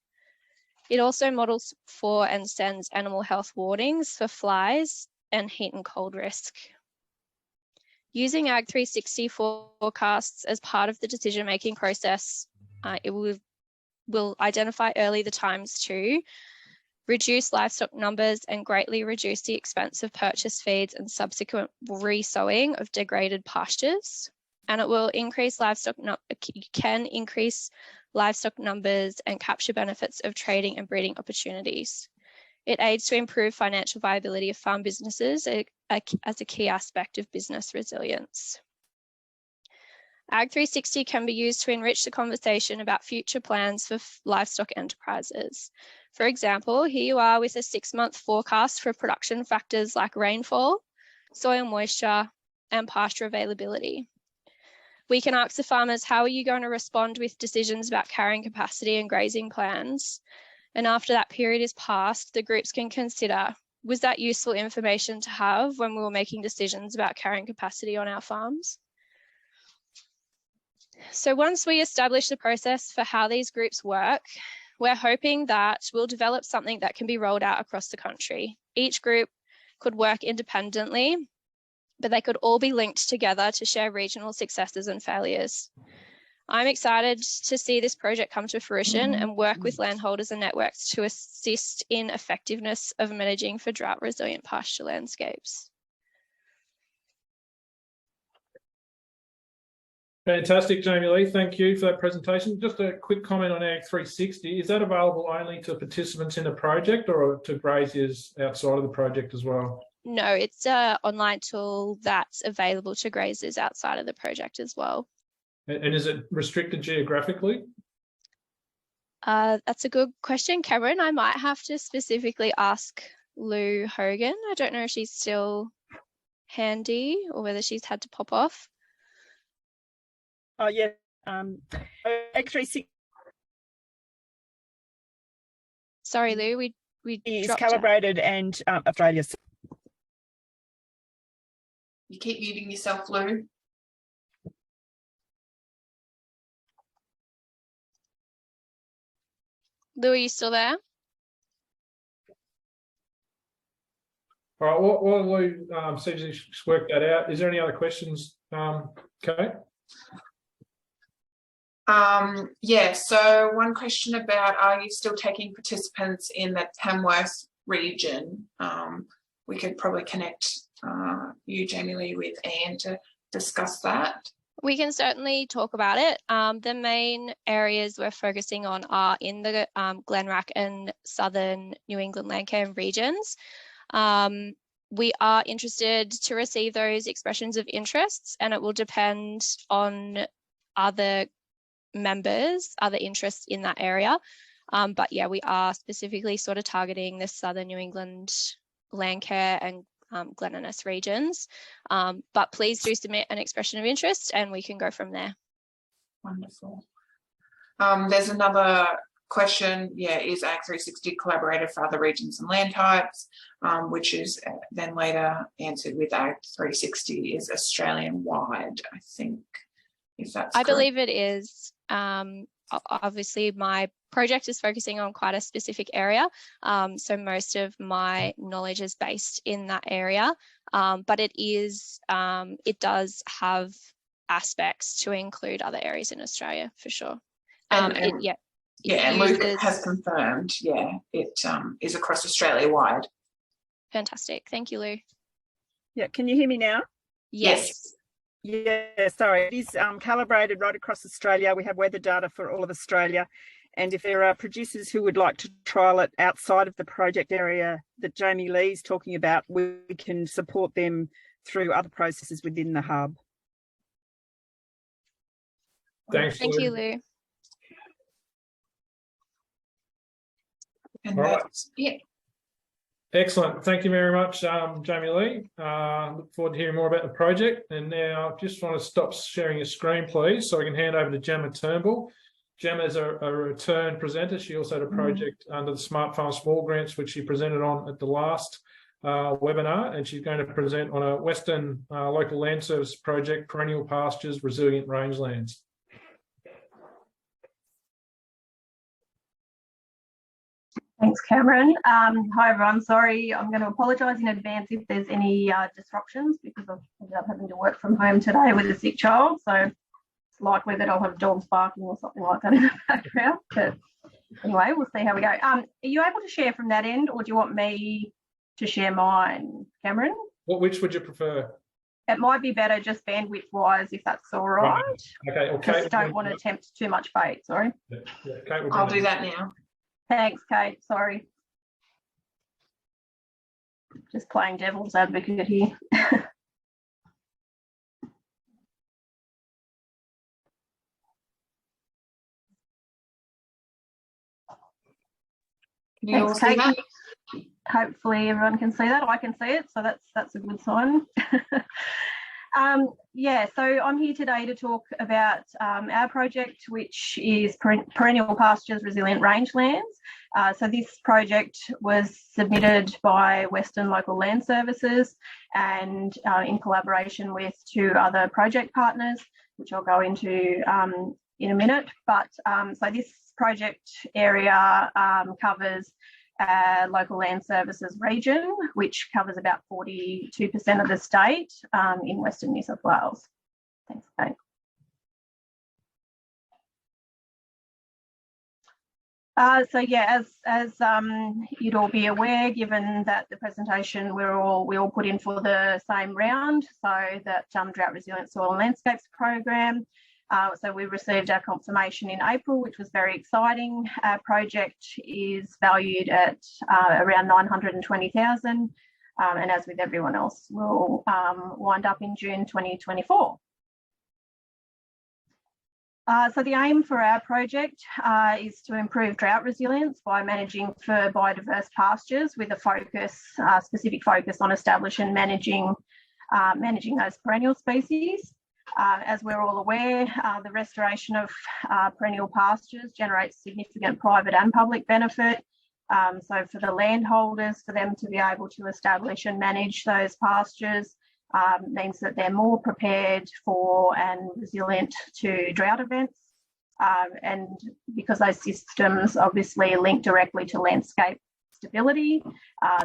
It also models for and sends animal health warnings for flies and heat and cold risk. Using Ag 360 forecasts as part of the decision-making process, it will identify early the times to reduce livestock numbers and greatly reduce the expense of purchased feeds and subsequent resowing of degraded pastures. And it will increase increase livestock numbers and capture benefits of trading and breeding opportunities. It aids to improve financial viability of farm businesses as a key aspect of business resilience. Ag 360 can be used to enrich the conversation about future plans for livestock enterprises. For example, here you are with a 6-month forecast for production factors like rainfall, soil moisture, and pasture availability. We can ask the farmers, how are you going to respond with decisions about carrying capacity and grazing plans? And after that period is passed, the groups can consider, was that useful information to have when we were making decisions about carrying capacity on our farms? So once we establish the process for how these groups work, we're hoping that we'll develop something that can be rolled out across the country. Each group could work independently, but they could all be linked together to share regional successes and failures. I'm excited to see this project come to fruition and work with landholders and networks to assist in effectiveness of managing for drought resilient pasture landscapes. Fantastic, Jamie Lee. Thank you for that presentation. Just a quick comment on Ag 360. Is that available only to participants in the project or to graziers outside of the project as well? No, it's an online tool that's available to grazers outside of the project as well. And is it restricted geographically? That's a good question, Cameron. I might have to specifically ask Lou Hogan. I don't know if she's still handy or whether she's had to pop off. Oh, yeah. X36 Sorry, Lou, we is dropped calibrated out. And Australia. You keep muting yourself, Lou. Lou, are you still there? All right, while Lou seems to work that out, is there any other questions, Kate? Yeah, so one question about, are you still taking participants in the Tamworth region? We could probably connect you, Jamie Lee, with Anne to discuss that. We can certainly talk about it. The main areas we're focusing on are in the GlenRAC and Southern New England Landcare regions. We are interested to receive those expressions of interests, and it will depend on other members, other interests in that area. But yeah, we are specifically sort of targeting the Southern New England Landcare and Glen Innes regions. But please do submit an expression of interest and we can go from there. Wonderful. There's another question. Yeah, is Ag360 collaborative for other regions and land types? Which is then later answered with Ag360 is Australian wide, I think, if that's correct. Believe it is. Obviously, my project is focusing on quite a specific area. So most of my knowledge is based in that area. But it does have aspects to include other areas in Australia for sure. And Luke has confirmed, it is across Australia wide. Fantastic. Thank you, Lou. Yeah, can you hear me now? Yes. Yeah, sorry. It is calibrated right across Australia. We have weather data for all of Australia. And if there are producers who would like to trial it outside of the project area that Jamie Lee's talking about, we can support them through other processes within the hub. Thanks. Thank you, Lou. And All right. Yeah. Excellent. Thank you very much, Jamie Lee. Look forward to hearing more about the project. And now I just want to stop sharing your screen, please, so I can hand over to Gemma Turnbull. Gemma is a return presenter. She also had a project under the Smart Farm Small Grants, which she presented on at the last webinar, and she's going to present on a Western local land service project, Perennial Pastures, Resilient Rangelands. Thanks, Cameron. Hi, everyone. Sorry, I'm going to apologise in advance if there's any disruptions because I've ended up having to work from home today with a sick child. So it's likely that I'll have dogs barking or something like that in the background. But anyway, we'll see how we go. Are you able to share from that end, or do you want me to share mine, Cameron? Which would you prefer? It might be better just bandwidth-wise, if that's all right. Okay. Just don't want to tempt too much fate. Sorry. Yeah, Kate, I'll do that now. Thanks, Kate. Sorry. Just playing devil's advocate here. Can you all see that? Hopefully everyone can see that. I can see it, so that's a good sign. So I'm here today to talk about our project, which is Perennial Pastures, Resilient Rangelands. So this project was submitted by Western Local Land Services and in collaboration with 2 other project partners, which I'll go into in a minute. But so this project area covers local land services region, which covers about 42% of the state in Western New South Wales. Thanks, Kate. As you'd all be aware, given that the presentation we all put in for the same round, so that Drought Resilient Soil and Landscapes program. So we received our confirmation in April, which was very exciting. Our project is valued at around 920,000, and as with everyone else, will wind up in June 2024. So the aim for our project is to improve drought resilience by managing for biodiverse pastures with a specific focus on establishing and managing those perennial species. As we're all aware, the restoration of perennial pastures generates significant private and public benefit. So for the landholders, for them to be able to establish and manage those pastures means that they're more prepared for and resilient to drought events. And because those systems obviously link directly to landscape stability,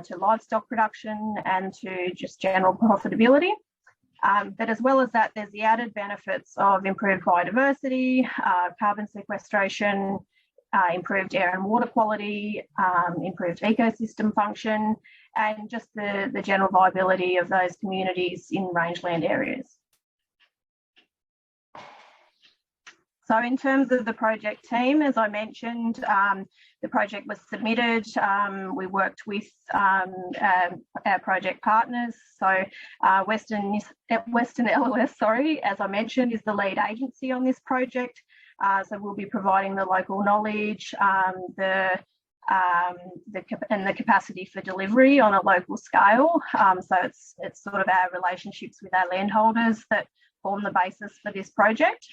to livestock production and to just general profitability. But as well as that, there's the added benefits of improved biodiversity, carbon sequestration, improved air and water quality, improved ecosystem function, and just the general viability of those communities in rangeland areas. So in terms of the project team, as I mentioned, the project was submitted. We worked with our project partners. So Western LOS, as I mentioned, is the lead agency on this project. So we'll be providing the local knowledge, the the capacity for delivery on a local scale. So it's sort of our relationships with our landholders that form the basis for this project.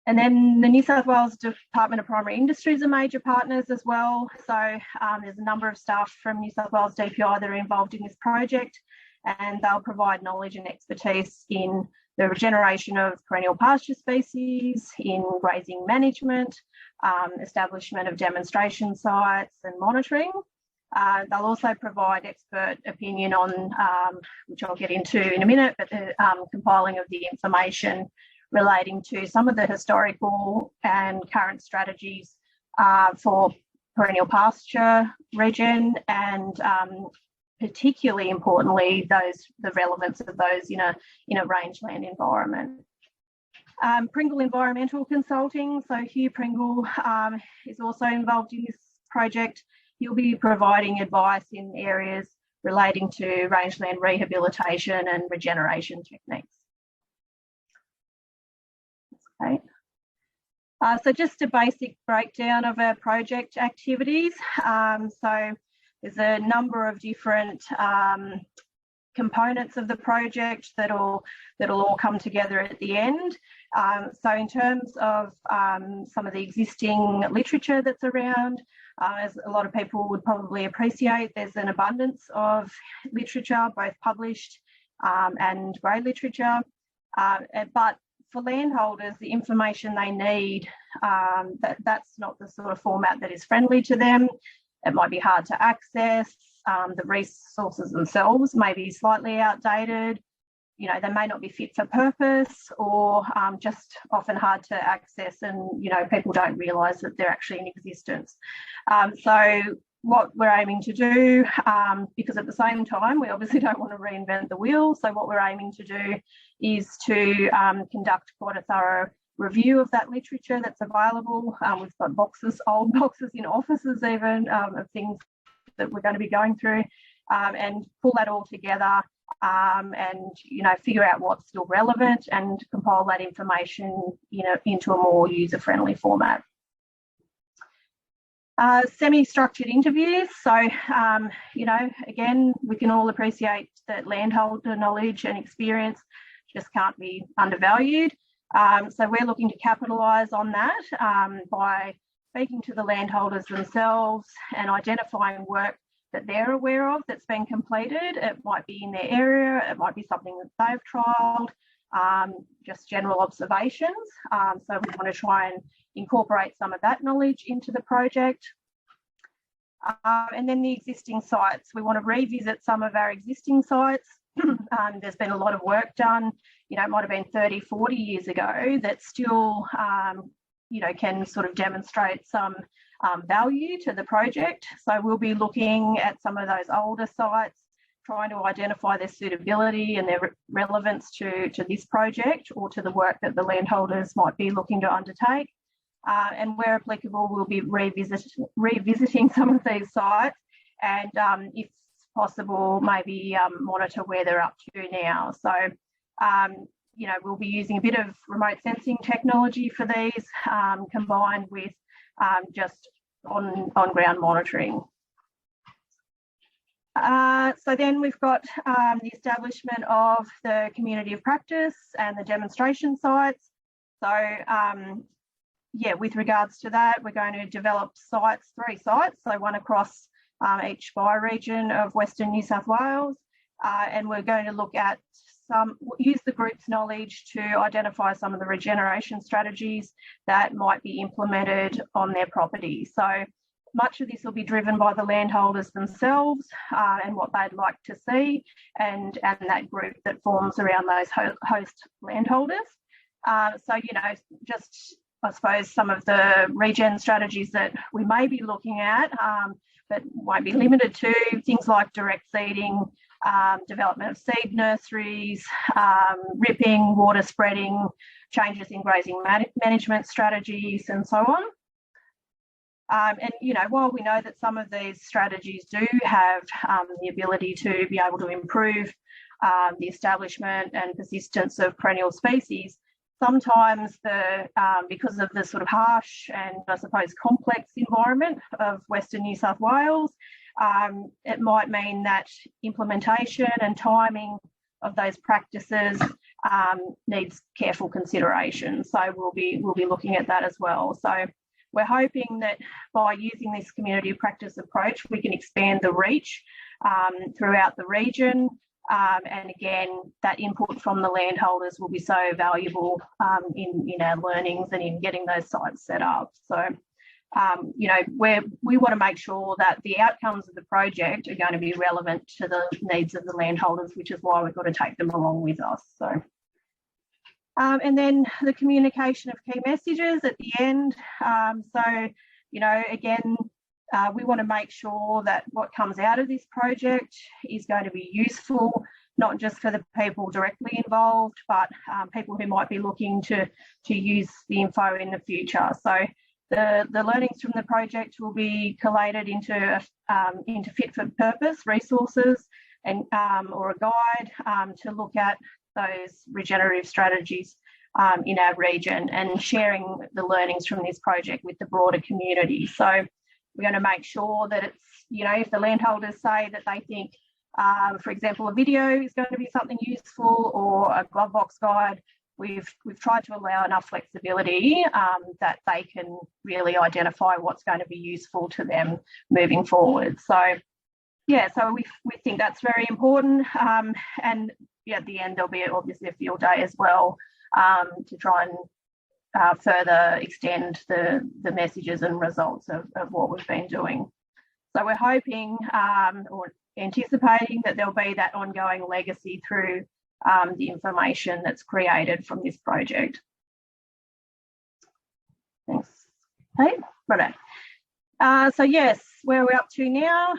And then the New South Wales Department of Primary Industries are major partners as well. So there's a number of staff from New South Wales DPI that are involved in this project, and they'll provide knowledge and expertise in the regeneration of perennial pasture species, in grazing management, establishment of demonstration sites and monitoring. They'll also provide expert opinion on, which I'll get into in a minute, but the compiling of the information relating to some of the historical and current strategies for perennial pasture regen, and particularly importantly, the relevance of those in a rangeland environment. Pringle Environmental Consulting, so Hugh Pringle is also involved in this project. He'll be providing advice in areas relating to rangeland rehabilitation and regeneration techniques. Okay. So just a basic breakdown of our project activities. So there's a number of different components of the project that'll all come together at the end. So in terms of some of the existing literature that's around, as a lot of people would probably appreciate, there's an abundance of literature, both published and grey literature. But for landholders, the information they need, that's not the sort of format that is friendly to them. It might be hard to access. The resources themselves may be slightly outdated. You know, they may not be fit for purpose, or just often hard to access, and people don't realise that they're actually in existence. So what we're aiming to do, because at the same time we obviously don't want to reinvent the wheel, so what we're aiming to do is to conduct quite a thorough review of that literature that's available. We've got old boxes in offices even, of things that we're going to be going through, and pull that all together, and figure out what's still relevant and compile that information into a more user-friendly format. Semi-structured interviews. So, again, we can all appreciate that landholder knowledge and experience just can't be undervalued. So we're looking to capitalise on that by speaking to the landholders themselves and identifying work that they're aware of that's been completed. It might be in their area, it might be something that they've trialled, just general observations. So we want to try and incorporate some of that knowledge into the project. And then the existing sites, we want to revisit some of our existing sites. There's been a lot of work done, it might have been 30, 40 years ago, that still, can sort of demonstrate some value to the project. So we'll be looking at some of those older sites, trying to identify their suitability and their relevance to this project or to the work that the landholders might be looking to undertake. And where applicable, we'll be revisiting some of these sites, and if possible, maybe monitor where they're up to now. So, we'll be using a bit of remote sensing technology for these, combined with just on-ground monitoring. So then we've got the establishment of the community of practice and the demonstration sites. So, with regards to that, we're going to develop three sites, so one across each bioregion of Western New South Wales, and we're going to look at use the group's knowledge to identify some of the regeneration strategies that might be implemented on their property. So much of this will be driven by the landholders themselves and what they'd like to see, and that group that forms around those host landholders. So, just I suppose some of the regen strategies that we may be looking at, but won't be limited to, things like direct seeding, development of seed nurseries, ripping, water spreading, changes in grazing management strategies, and so on. And, while we know that some of these strategies do have the ability to be able to improve the establishment and persistence of perennial species, sometimes because of the sort of harsh and I suppose complex environment of Western New South Wales, it might mean that implementation and timing of those practices needs careful consideration. So we'll be looking at that as well. So we're hoping that by using this community practice approach, we can expand the reach throughout the region. And again, that input from the landholders will be so valuable in our learnings and in getting those sites set up. So, you know, we want to make sure that the outcomes of the project are going to be relevant to the needs of the landholders, which is why we've got to take them along with us. So, and then the communication of key messages at the end. So, you know, again, we want to make sure that what comes out of this project is going to be useful, not just for the people directly involved, but people who might be looking to use the info in the future. So the learnings from the project will be collated into fit for purpose resources and or a guide to look at those regenerative strategies in our region and sharing the learnings from this project with the broader community. So we're going to make sure that it's, you know, if the landholders say that they think, for example, a video is going to be something useful or a glove box guide, we've tried to allow enough flexibility that they can really identify what's going to be useful to them moving forward. So, yeah, so we think that's very important. And yeah, at the end, there'll be obviously a field day as well to try and further extend the messages and results of what we've been doing. So we're hoping or anticipating that there'll be that ongoing legacy through the information that's created from this project. Thanks. Hey, right. So yes, where we're up to now,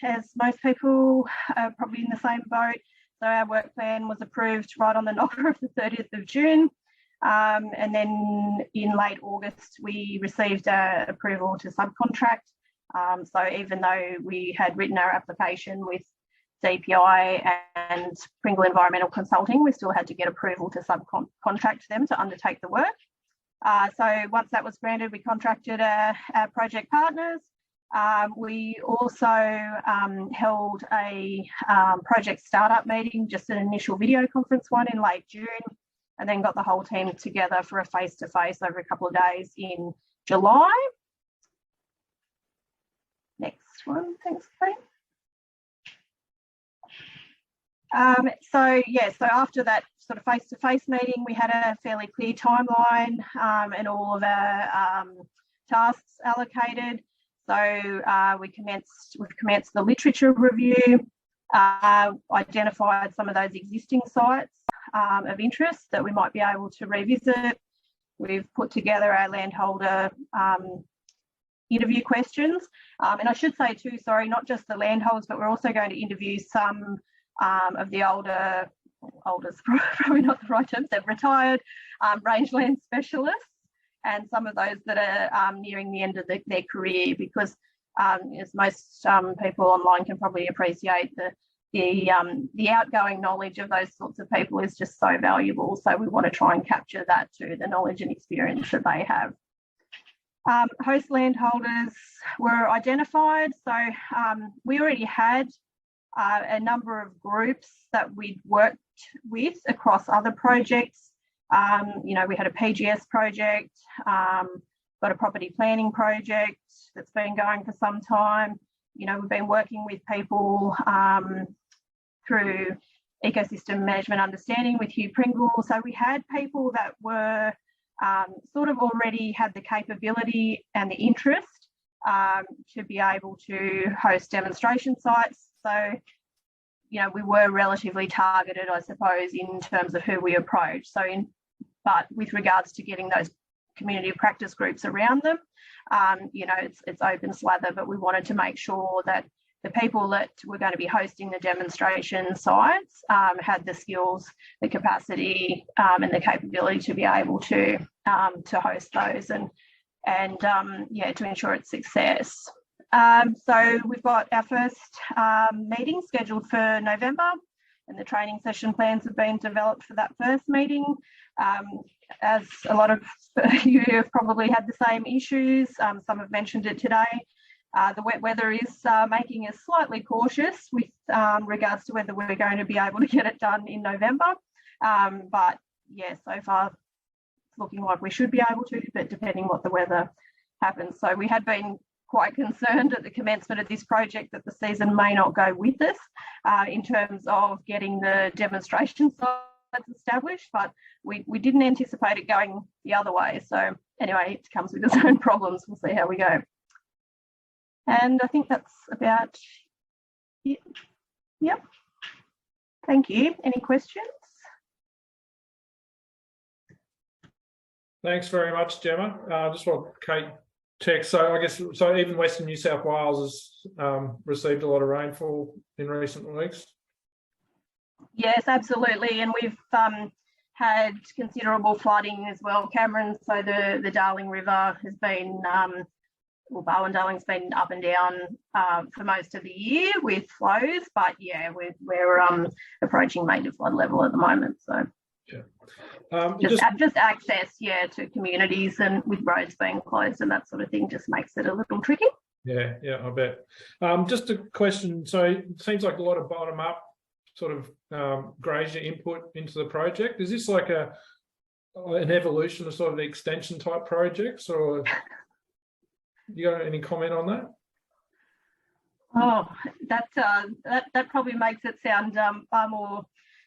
as most people are probably in the same boat. So our work plan was approved right on the knocker of the 30th of June. And then in late August, we received approval to subcontract. So even though we had written our application with DPI and Pringle Environmental Consulting, we still had to get approval to subcontract them to undertake the work. So once that was granted, we contracted our project partners. We also held a project startup meeting, just an initial video conference one in late June, and then got the whole team together for a face-to-face over a couple of days in July. Next one, thanks, Kate. So after that sort of face-to-face meeting, we had a fairly clear timeline and all of our tasks allocated. So we've commenced the literature review, identified some of those existing sites of interest that we might be able to revisit. We've put together our landholder interview questions. And I should say too, sorry, not just the landholders, but we're also going to interview some of the older, probably not the right term, they've retired rangeland specialists and some of those that are nearing the end of their career, because as most people online can probably appreciate, the outgoing knowledge of those sorts of people is just so valuable. So we want to try and capture that too, the knowledge and experience that they have. Host landholders were identified. So we already had a number of groups that we'd worked with across other projects. You know, we had a PGS project, got a property planning project that's been going for some time. You know, we've been working with people through ecosystem management understanding with Hugh Pringle. So we had people that were sort of already had the capability and the interest to be able to host demonstration sites. So, you know, we were relatively targeted, I suppose, in terms of who we approached. So, but with regards to getting those community practice groups around them, you know, it's open slather, but we wanted to make sure that the people that were going to be hosting the demonstration sites had the skills, the capacity, and the capability to be able to host those and yeah, to ensure its success. So we've got our first meeting scheduled for November. and the training session plans have been developed for that first meeting. As a lot of you have probably had the same issues, some have mentioned it today. The wet weather is making us slightly cautious with regards to whether we're going to be able to get it done in November. But yeah, so far it's looking like we should be able to, but depending what the weather happens. So we had been quite concerned at the commencement of this project that the season may not go with us in terms of getting the demonstration sites established, but we didn't anticipate it going the other way. So anyway, it comes with its own problems. We'll see how we go. And I think that's about it. Yep. Thank you. Any questions? Thanks very much, Gemma. Just what Kate checked. So I guess, so even Western New South Wales has received a lot of rainfall in recent weeks. Yes, absolutely. And we've had considerable flooding as well, Cameron. So the Darling River has been, well, Barwon Darling's been up and down for most of the year with flows, but yeah, we're approaching major flood level at the moment. So yeah, just access, yeah, to communities and with roads being closed and that sort of thing just makes it a little tricky. Yeah, I bet. Just a question. So it seems like a lot of bottom up sort of grazier input into the project. Is this like an evolution of sort of the extension type projects, or you got any comment on that? Oh, that probably makes it sound far more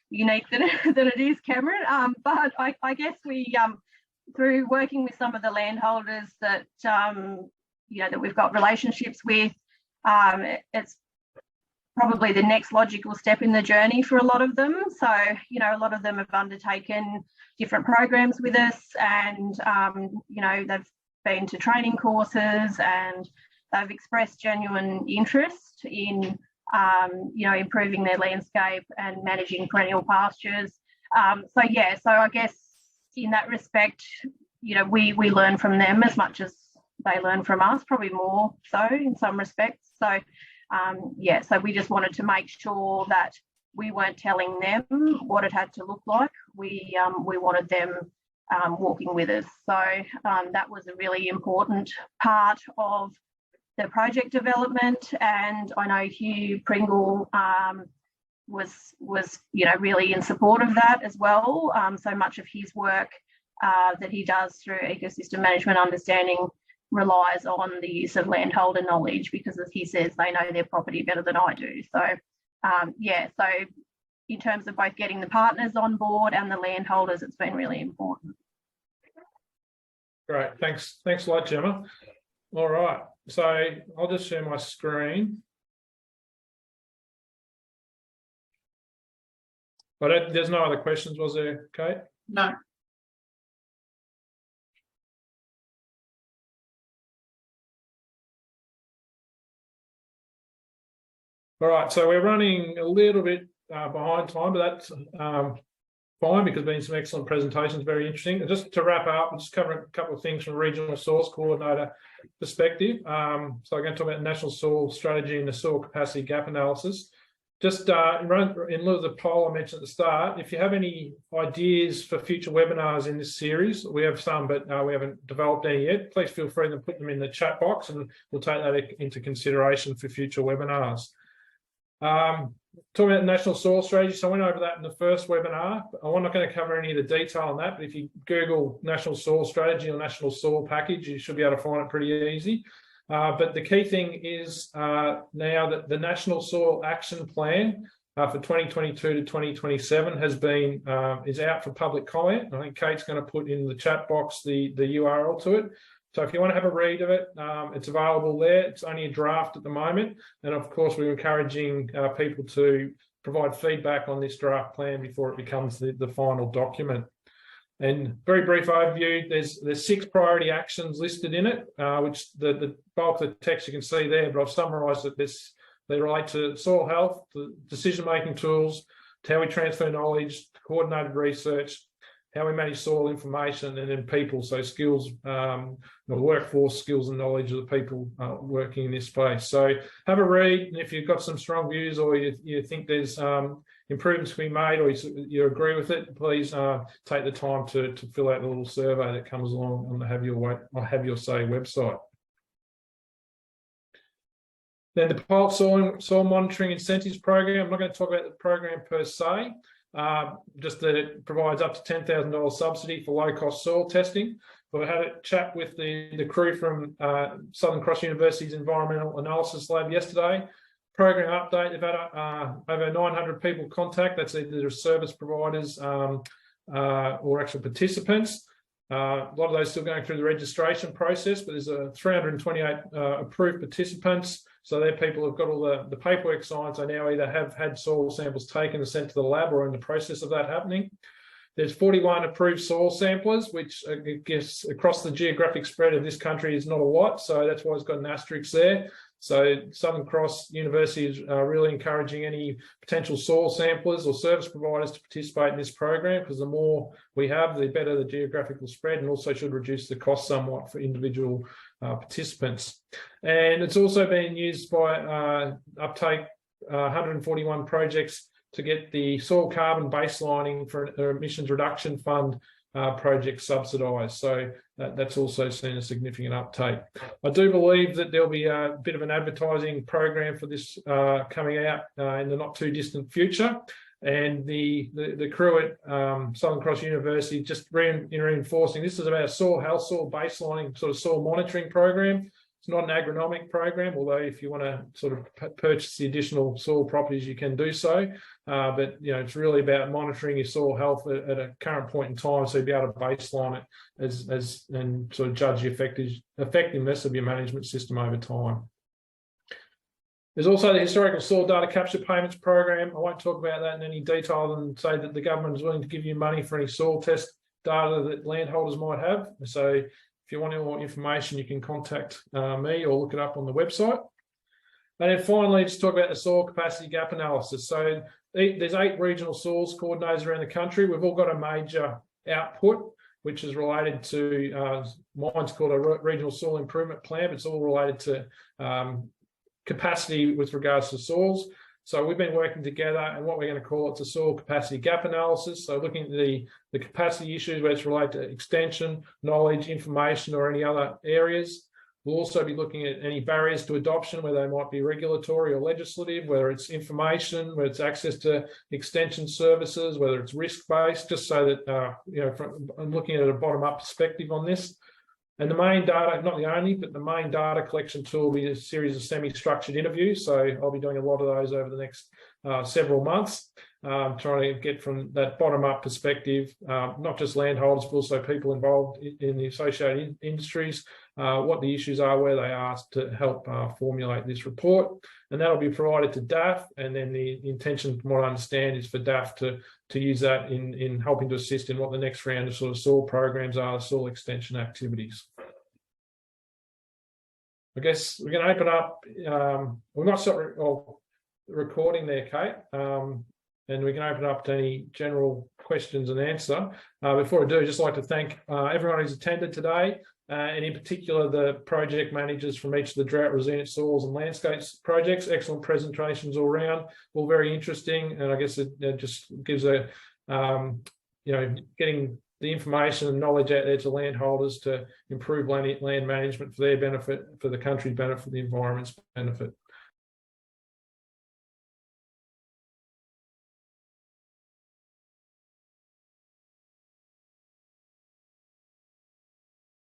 unique than it is, Cameron. But I guess we, through working with some of the landholders that you know, that we've got relationships with, it's probably the next logical step in the journey for a lot of them. So, you know, a lot of them have undertaken different programs with us, and you know, they've been to training courses and they've expressed genuine interest in you know, improving their landscape and managing perennial pastures. So yeah, so I guess in that respect, you know, we learn from them as much as they learn from us, probably more so in some respects. So yeah, so we just wanted to make sure that we weren't telling them what it had to look like. We wanted them walking with us. So that was a really important part of the project development, and I know Hugh Pringle was you know, really in support of that as well. So much of his work that he does through ecosystem management understanding relies on the use of landholder knowledge, because as he says, they know their property better than I do. So yeah, so in terms of both getting the partners on board and the landholders, it's been really important. Great, thanks a lot, Gemma. All right, so I'll just share my screen. But there's no other questions, was there, Kate? No. All right, so we're running a little bit behind time, but that's fine, because there's been some excellent presentations, very interesting. And just to wrap up, I'll just cover a couple of things from a regional source coordinator perspective. So I'm going to talk about national soil strategy and the soil capacity gap analysis. Just in lieu of the poll I mentioned at the start, if you have any ideas for future webinars in this series, we have some, but we haven't developed any yet, please feel free to put them in the chat box and we'll take that into consideration for future webinars. Talking about national soil strategy, so I went over that in the first webinar. I'm not going to cover any of the detail on that, but if you Google national soil strategy or national soil package, you should be able to find it pretty easy. But the key thing is now that the National Soil Action Plan for 2022 to 2027 has been is out for public comment. I think Kate's going to put in the chat box the URL to it. So if you want to have a read of it, it's available there. It's only a draft at the moment. And of course, we're encouraging people to provide feedback on this draft plan before it becomes the final document. And very brief overview, there's 6 priority actions listed in it, which the bulk of the text you can see there, but I've summarised that they relate to soil health, to decision-making tools, to how we transfer knowledge, to coordinated research, how we manage soil information, and then people, so skills, the workforce skills and knowledge of the people working in this space. So have a read, and if you've got some strong views or you think there's improvements to be made or you agree with it, please take the time to fill out the little survey that comes along on the Have Your Say website. Then the pilot soil monitoring incentives program. I'm not going to talk about the program per se, just that it provides up to $10,000 subsidy for low-cost soil testing. But I had a chat with the crew from Southern Cross University's Environmental Analysis Lab yesterday. Program update, they've had over 900 people contact. That's either service providers or actual participants. A lot of those still going through the registration process, but there's 328 approved participants. So they're people who've got all the paperwork signed. So now either have had soil samples taken and sent to the lab or in the process of that happening. There's 41 approved soil samplers, which I guess across the geographic spread of this country is not a lot. So that's why it's got an asterisk there. So Southern Cross University is really encouraging any potential soil samplers or service providers to participate in this program, because the more we have, the better the geographical spread, and also should reduce the cost somewhat for individual participants. And it's also being used by uptake 141 projects to get the soil carbon baselining for emissions reduction fund project subsidised. So that's also seen a significant uptake. I do believe that there'll be a bit of an advertising program for this coming out in the not too distant future. And the crew at Southern Cross University just reinforcing this is about soil health, soil baselining, sort of soil monitoring program. It's not an agronomic program, although if you want to sort of purchase the additional soil properties, you can do so. But it's really about monitoring your soil health at a current point in time, so you'll be able to baseline it and sort of judge the effectiveness of your management system over time. There's also the historical soil data capture payments program. I won't talk about that in any detail and say that the government is willing to give you money for any soil test data that landholders might have. So if you want any more information, you can contact me or look it up on the website. And then finally, just talk about the soil capacity gap analysis. So there's 8 regional soils coordinators around the country. We've all got a major output, which is related to, mine's called a regional soil improvement plan, but it's all related to capacity with regards to soils. So we've been working together, and what we're going to call it's a soil capacity gap analysis. So looking at the capacity issues where it's related to extension, knowledge, information, or any other areas. We'll also be looking at any barriers to adoption, whether they might be regulatory or legislative, whether it's information, whether it's access to extension services, whether it's risk-based, just so that, I'm looking at a bottom-up perspective on this. And the main data, not the only, but the main data collection tool will be a series of semi-structured interviews. So I'll be doing a lot of those over the next several months, trying to get from that bottom-up perspective, not just landholders, but also people involved in the associated industries, what the issues are, where they are, to help formulate this report. And that'll be provided to DAF, and then the intention, from what I understand, is for DAF to use that in helping to assist in what the next round of sort of soil programs are, soil extension activities. I guess we're going to open up, we're not recording there, Kate, and we can open up to any general questions and answer. Before I do, I'd just like to thank everyone who's attended today, and in particular the project managers from each of the drought resilient soils and landscapes projects. Excellent presentations all around, all very interesting, and I guess it just gives a getting the information and knowledge out there to landholders to improve land management for their benefit, for the country's benefit, for the environment's benefit.